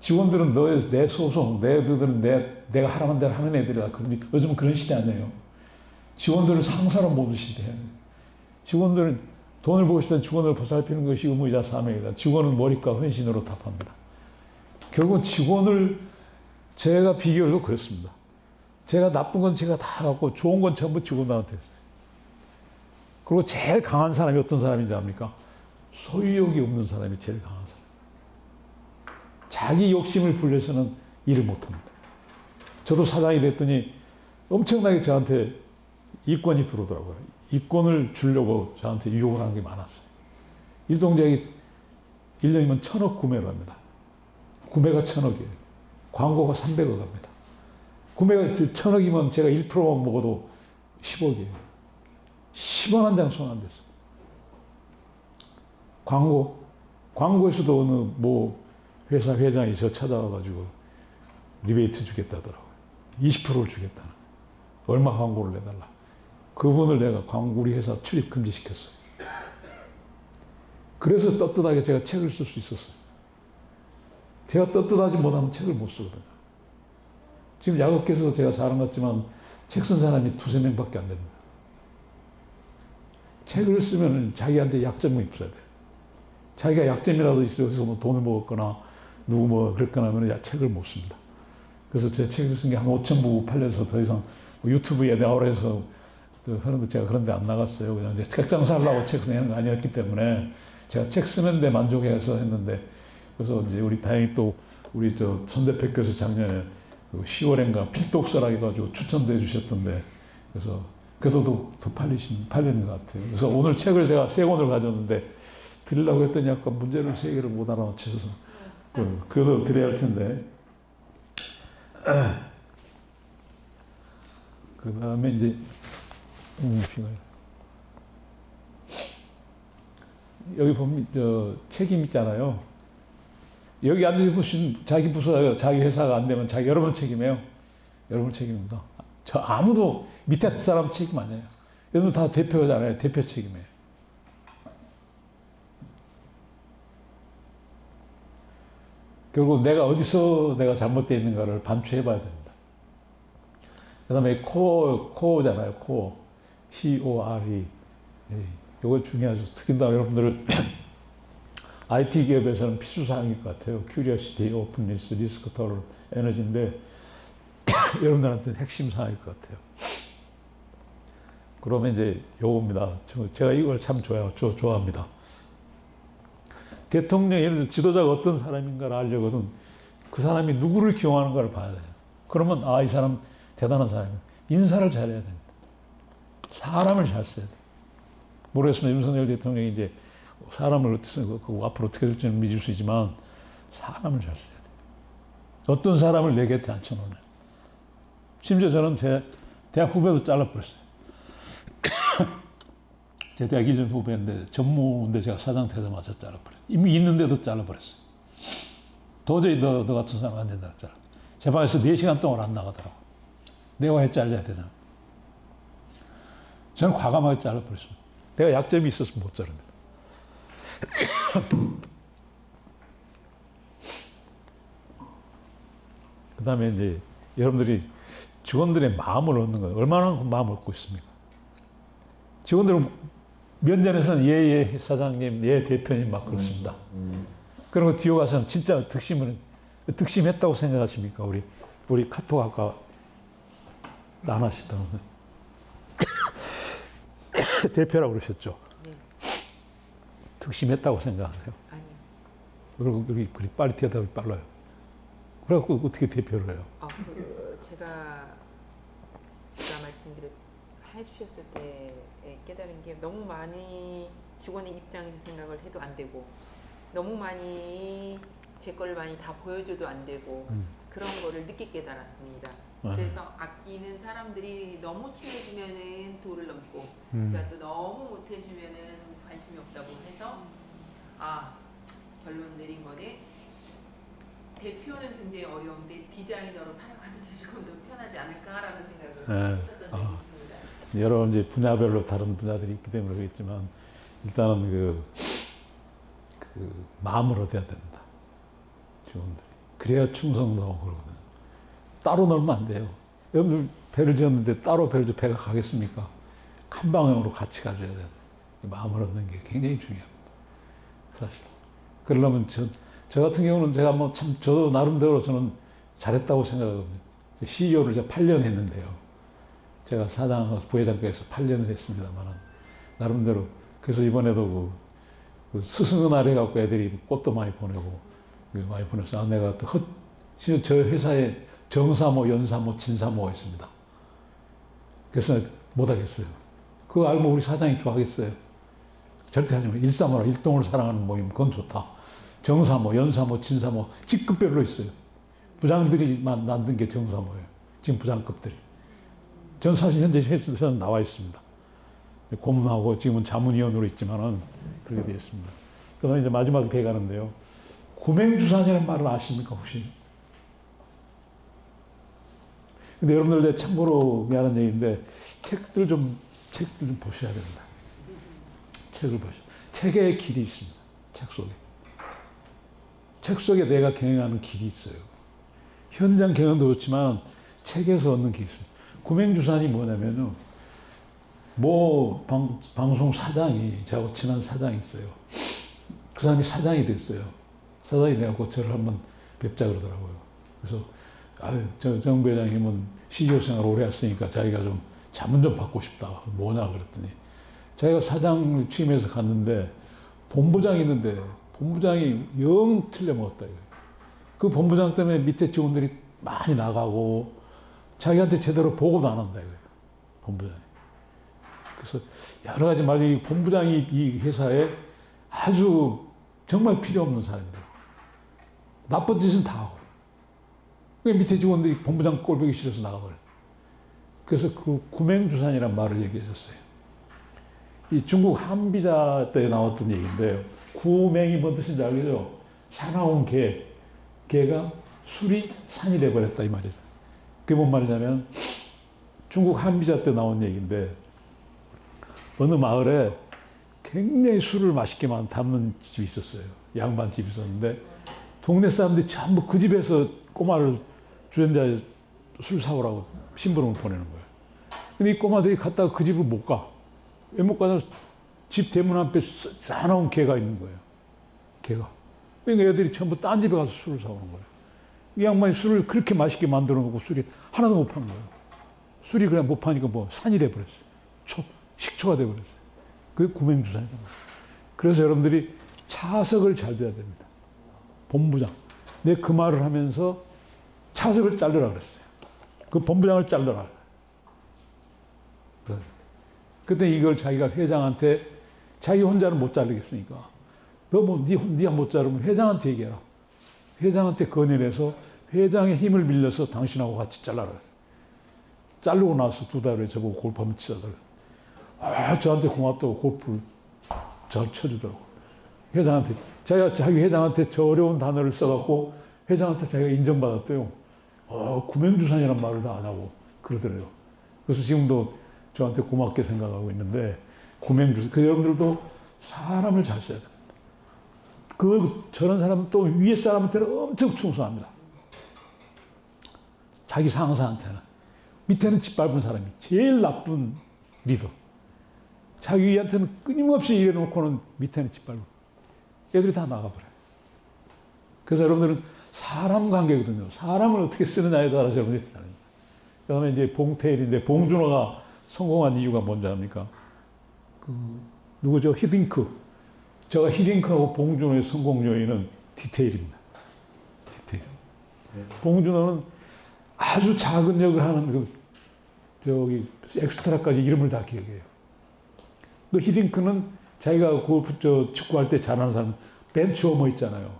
직원들은 내 소속, 내들은 내가 하라는 대로 하는 애들이다. 그런데 요즘은 그런 시대 아니에요. 직원들을 상사로 모두시대야 돼요. 직원들은 돈을 보고 싶을 때 직원을 보살피는 것이 의무이자 사명이다. 직원은 머리과 헌신으로 답합니다. 결국 직원을 제가 비교해도 그렇습니다. 제가 나쁜 건 제가 다 하고 좋은 건 전부 직원들한테 했어요. 그리고 제일 강한 사람이 어떤 사람인지 압니까? 소유욕이 없는 사람이 제일 강한 사람. 자기 욕심을 부려서는 일을 못합니다. 저도 사장이 됐더니 엄청나게 저한테 이권이 들어오더라고요. 이권을 주려고 저한테 유혹을 하는 게 많았어요. 일동작이 1년이면 1,000억 구매를 합니다. 구매가 1,000억이에요. 광고가 300억 합니다. 구매가 1,000억이면 제가 1%만 먹어도 10억이에요. 10원 한 장 손 안 댔어요. 광고에서도 어느 회사 회장이 저 찾아와가지고 리베이트 주겠다더라고요. 20%를 주겠다는. 얼마 광고를 내달라. 그분을 내가 우리 회사 출입 금지시켰어요. 그래서 떳떳하게 제가 책을 쓸 수 있었어요. 제가 떳떳하지 못하면 책을 못 쓰거든요. 지금 야구계에서도 제가 잘한 것 같지만 책 쓴 사람이 2~3명밖에 안 됩니다. 책을 쓰면 자기한테 약점이 있어야 돼요. 자기가 약점이라도 있어서 뭐 돈을 먹었거나 누구 그랬거나 하면 책을 못 씁니다. 그래서 제 책을 쓴 게 한 5,000부 팔려서 더 이상 유튜브에 나오라 해서 하는데 제가 그런 데 안 나갔어요. 그냥 이제 책장 살라고 책 쓰는 거 아니었기 때문에 제가 책 쓰는 데 만족해서 했는데 그래서 이제 우리 또 우리 전 대표께서 작년에 10월인가 필독서라 해가지고 추천도 해주셨던데 그래서 그래도 더 팔리는 것 같아요. 그래서 오늘 책을 제가 3권을 가졌는데 드리려고 했더니 약간 문제를 3개를 못 알아맞혀서 그래도 드려야 할 텐데 그 다음에 이제 여기 보면 책임 있잖아요. 여기 앉아서 보신 자기 부서, 자기 회사가 안 되면 여러분 책임이에요. 여러분 책임입니다. 저 아무도 밑에 사람 책임 아니에요. 여러분 다 대표잖아요. 대표 책임이에요. 결국 내가 어디서 내가 잘못되어 있는가를 반추해 봐야 됩니다. 그 다음에 코어잖아요. 코어. CORE. 이거 중요하죠. 특히나 여러분들 IT 기업에서는 필수사항일 것 같아요. Curiosity, Openness, Risk Tolerance, Energy인데 여러분들한테는 핵심 사항일 것 같아요. 그러면 이제 요겁니다. 제가 이걸 참 좋아합니다. 대통령, 예를 들어 지도자가 어떤 사람인가를 알려거든 그 사람이 누구를 기용하는가를 봐야 돼요. 그러면 이 사람 대단한 사람이야. 인사를 잘해야 됩니다. 사람을 잘 써야 돼요. 모르겠으면 윤석열 대통령이 이제 사람을 어떻게 앞으로 어떻게 될지는 믿을 수 있지만 사람을 잘 써야 돼. 어떤 사람을 내 곁에 앉혀놓냐. 심지어 저는 제 대학 후배도 잘라버렸어요. 제 대학 1년 후배인데 전무인데 제가 사장 되자마자 잘라버렸어요. 이미 있는데도 잘라버렸어요. 도저히 너 같은 사람 안 된다고 잘라. 제 방에서 4시간 동안 안 나가더라고. 내가 왜 잘라야 되냐. 저는 과감하게 잘라버렸습니다. 내가 약점이 있어서 못 자릅니다. 그 다음에 이제 여러분들이 직원들의 마음을 얻는 거예요. 얼마나 마음을 얻고 있습니까? 직원들은 면전에서는 예 사장님, 예 대표님 막 그렇습니다. 그리고 뒤에 가서는 진짜 득심했다고 생각하십니까? 우리 카톡 아까 안 하시던 대표라고 그러셨죠? 네. 득심했다고 생각하세요? 아니요. 그리고 우리 빨리 대답이 빨라요. 그래갖고 어떻게 대표를 해요? 제가 해주셨을 때 깨달은 게 너무 많이 직원의 입장에서 생각을 해도 안 되고 너무 많이 제 걸 많이 다 보여줘도 안 되고 그런 거를 늦게 깨달았습니다. 그래서 아끼는 사람들이 너무 친해지면은 도를 넘고 제가 또 너무 못해주면은 관심이 없다고 해서 결론 내린 거는 대표는 굉장히 어려운데 디자이너로 살아가는 게 조금 더 편하지 않을까라는 생각을 했었던 적이 있습니다. 여러 이제 분야별로 다른 분야들이 있기 때문에 그렇겠지만 일단은 그 마음을 얻어야 됩니다. 직원들이. 그래야 충성도 하고 그러거든요. 따로 놀면 안 돼요. 여러분들 배를 지었는데 따로 배를 지어 배가 가겠습니까? 한 방향으로 같이 가줘야 돼요. 마음을 얻는 게 굉장히 중요합니다. 사실. 그러려면 저 같은 경우는 제가 뭐 참 저도 나름대로 저는 잘했다고 생각하거든요. CEO를 제가 8년 했는데요. 제가 사장, 부회장께서 8년을 했습니다만 나름대로 그래서 이번에도 그 스승은날 해갖고 애들이 꽃도 많이 보내고 많이 보내서 내가 또 저 회사에 정사모, 연사모, 진사모가 있습니다. 그래서 못하겠어요. 그거 알면 우리 사장이 좋아하겠어요. 절대 하지 마. 일사모라 일동을 사랑하는 모임 그건 좋다. 정사모, 연사모, 진사모 직급별로 있어요. 부장들이 만든 게 정사모예요. 지금 부장급들이. 전 사실 현재 회사는 나와 있습니다. 고문하고 지금은 자문위원으로 있지만은 그렇게 되어 있습니다. 그다음에 이제 마지막에 돼가는데요. 구맹주산이라는 말을 아십니까 혹시? 근데 여러분들 참고로 미안한 얘기인데 책들 좀 보셔야 됩니다. 책을 보셔. 책의 길이 있습니다. 책 속에. 책 속에 내가 경영하는 길이 있어요. 현장 경영도 좋지만 책에서 얻는 길이 있습니다. 구맹주산이 뭐냐면요. 뭐 방송 사장이 저하고 친한 사장이 있어요. 그 사람이 사장이 됐어요. 사장이 돼갖고 저를 한번 뵙자 그러더라고요. 그래서 정 부회장님은 CEO 생활 오래 했으니까 자기가 좀 자문 좀 받고 싶다. 뭐냐 그랬더니 자기가 사장을 취임해서 갔는데 본부장이 있는데 본부장이 영 틀려먹었다. 그 본부장 때문에 밑에 직원들이 많이 나가고 자기한테 제대로 보고도 안 한다. 이거예요. 본부장이. 그래서 여러 가지 말이 본부장이 이 회사에 아주 정말 필요 없는 사람이다. 나쁜 짓은 다 하고. 밑에 직원들이 본부장 꼴보기 싫어서 나가버려요. 그래서 그 구맹주산이라는 말을 얘기하셨어요. 이 중국 한비자 때 나왔던 얘기인데요. 구맹이 뭔 뜻인지 알겠죠? 사나운 개가 술이 산이 돼버렸다 이 말이죠. 그게 뭔 말이냐면 중국 한비자 때 나온 얘기인데 어느 마을에 굉장히 술을 맛있게 담는 집이 있었어요. 양반집이 있었는데 동네 사람들이 전부 그 집에서 꼬마를 주전자에 술 사오라고 심부름을 보내는 거예요. 근데 이 꼬마들이 갔다가 그 집을 못 가. 왜 못 가냐? 집 대문 앞에 싸나운 개가 있는 거예요. 개가. 그러니까 애들이 전부 딴 집에 가서 술을 사오는 거예요. 이 양반이 술을 그렇게 맛있게 만들어 놓고 술이 하나도 못 판 거예요. 술이 그냥 못 파니까 뭐 산이 돼버렸어요. 식초가 돼버렸어요. 그게 구맹주산이다. 그래서 여러분들이 차석을 잘 둬야 됩니다. 본부장. 내 그 말을 하면서 차석을 자르라 그랬어요. 그 본부장을 자르라. 그때 이걸 자기가 회장한테 자기 혼자는 못 자르겠으니까 너 네가 못 자르면 회장한테 얘기해라. 회장한테 건의해서 회장의 힘을 빌려서 당신하고 같이 잘라라. 자르고 나서 2달 후에 저보고 골프 한번 치자더라고요. 저한테 고맙다고 골프를 잘 쳐주더라고요. 회장한테, 자기 회장한테 저 어려운 단어를 써갖고 회장한테 자기가 인정받았대요. 구명주산이란 말을 다 안 하고 그러더래요. 그래서 지금도 저한테 고맙게 생각하고 있는데, 구명주산, 그 여러분들도 사람을 잘 써야 됩니다. 저런 사람은 또 위에 사람한테는 엄청 충성합니다. 자기 상사한테는. 밑에는 짓밟은 사람이 제일 나쁜 리더. 자기 위한테는 끊임없이 일해놓고는 밑에는 짓밟고. 애들이 다 나가버려요. 그래서 여러분들은 사람 관계거든요. 사람을 어떻게 쓰느냐에 따라서 여러분들이 다릅니다. 그 다음에 이제 봉태일인데, 봉준호가 성공한 이유가 뭔지 압니까? 누구죠? 히딩크. 제가 히딩크하고 봉준호의 성공 요인은 디테일입니다. 디테일. 봉준호는 아주 작은 역을 하는 엑스트라까지 이름을 다 기억해요. 또 히딩크는 자기가 축구할 때 잘하는 사람, 벤치워머 있잖아요.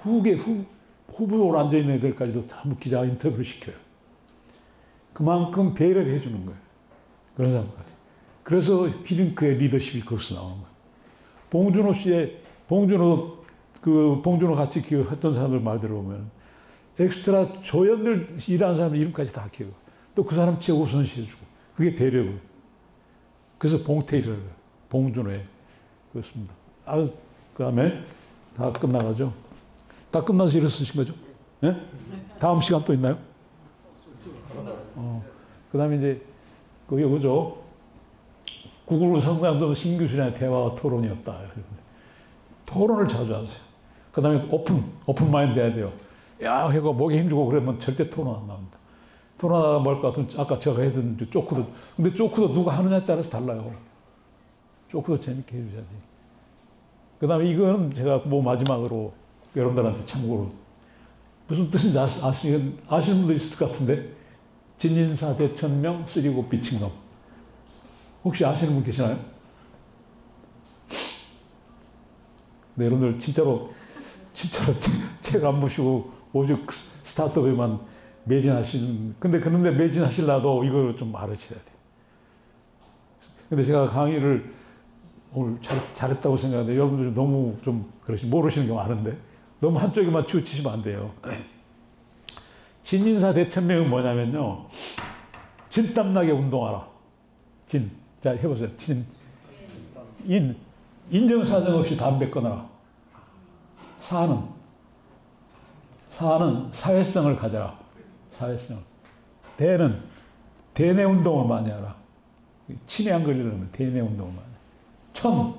후보로 앉아있는 애들까지도 다 기자 인터뷰를 시켜요. 그만큼 배려를 해주는 거예요. 그런 사람까지. 그래서 히딩크의 리더십이 거기서 나오는 거예요. 봉준호 같이 했던 사람들 말 들어보면 엑스트라 조연들 일하는 사람 이름까지 다 기억해요. 또 그 사람 최고 우선시해주고. 그게 배려고. 그래서 봉태일이라고 해요. 봉준호의. 그렇습니다. 그 다음에 다 끝나가죠. 다 끝나서 일어서신 거죠? 네? 다음 시간 또 있나요? 그 다음에 이제, 그죠? 구글 성장도 신교수님의 대화와 토론이었다. 토론을 자주 하세요. 그 다음에 오픈 마인드 해야 돼요. 야, 해가 목에 힘주고 그러면 절대 토론 안 나옵니다. 토론하다가 뭘 것 같은, 아까 제가 했던 쪼크도, 근데 쪼크도 누가 하느냐에 따라서 달라요. 쪼크도 재밌게 해줘야지. 그 다음에 이거는 제가 마지막으로 여러분들한테 참고로, 무슨 뜻인지 아시는 분도 있을 것 같은데, 진인사 대천명 쓰리고 비칭검. 혹시 아시는 분 계시나요? 네, 여러분들 진짜로 책 안 보시고 오직 스타트업에만 매진하시는, 그런데 매진하시려도 이걸 좀 알으셔야 돼요. 근데 제가 강의를 오늘 잘했다고 생각하는데 여러분들이 너무 좀 모르시는 게 많은데 너무 한쪽에만 치우치시면 안 돼요. 진인사 대천명은 뭐냐면요. 진땀나게 운동하라. 자, 해보세요. 인정사정 없이 담배 끊어라. 사는 사회성을 가져라. 사회성을. 대내 운동을 많이 하라. 치매 안 걸리려면 대내 운동을 많이 하라.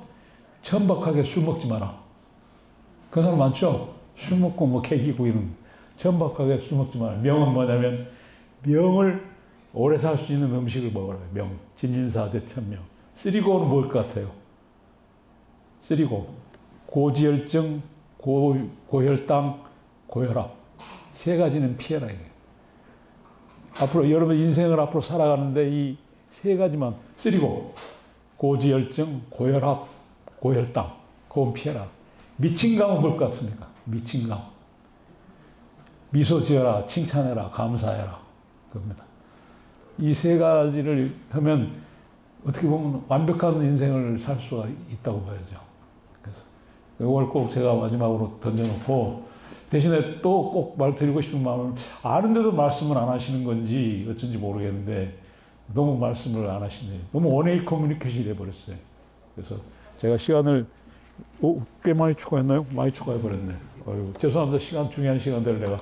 천박하게 술 먹지 마라. 그 사람 많죠? 술 먹고 개기고 이런. 천박하게 술 먹지 마라. 명은 뭐냐면 명을 오래 살 수 있는 음식을 먹어라. 명. 진인사 대천명. 쓰리고는 뭘 것 같아요? 쓰리고. 고지혈증, 고혈당, 고혈압. 3가지는 피해라. 이게. 앞으로 여러분 인생을 앞으로 살아가는데 이 3가지만 쓰리고. 고지혈증, 고혈압, 고혈당. 그건 피해라. 미친감은 뭘 것 같습니까? 미친감. 미소 지어라, 칭찬해라, 감사해라. 그겁니다. 이 3가지를 하면 어떻게 보면 완벽한 인생을 살 수가 있다고 봐야죠. 그래서 이걸 꼭 제가 마지막으로 던져놓고 대신에 또 꼭 말드리고 싶은 마음은 아는데도 말씀을 안 하시는 건지 어쩐지 모르겠는데 너무 말씀을 안 하시네요. 너무 원웨이 커뮤니케이션이 돼버렸어요. 그래서 제가 시간을 꽤 많이 초과했나요? 많이 초과해버렸네. 죄송합니다. 중요한 시간대를 내가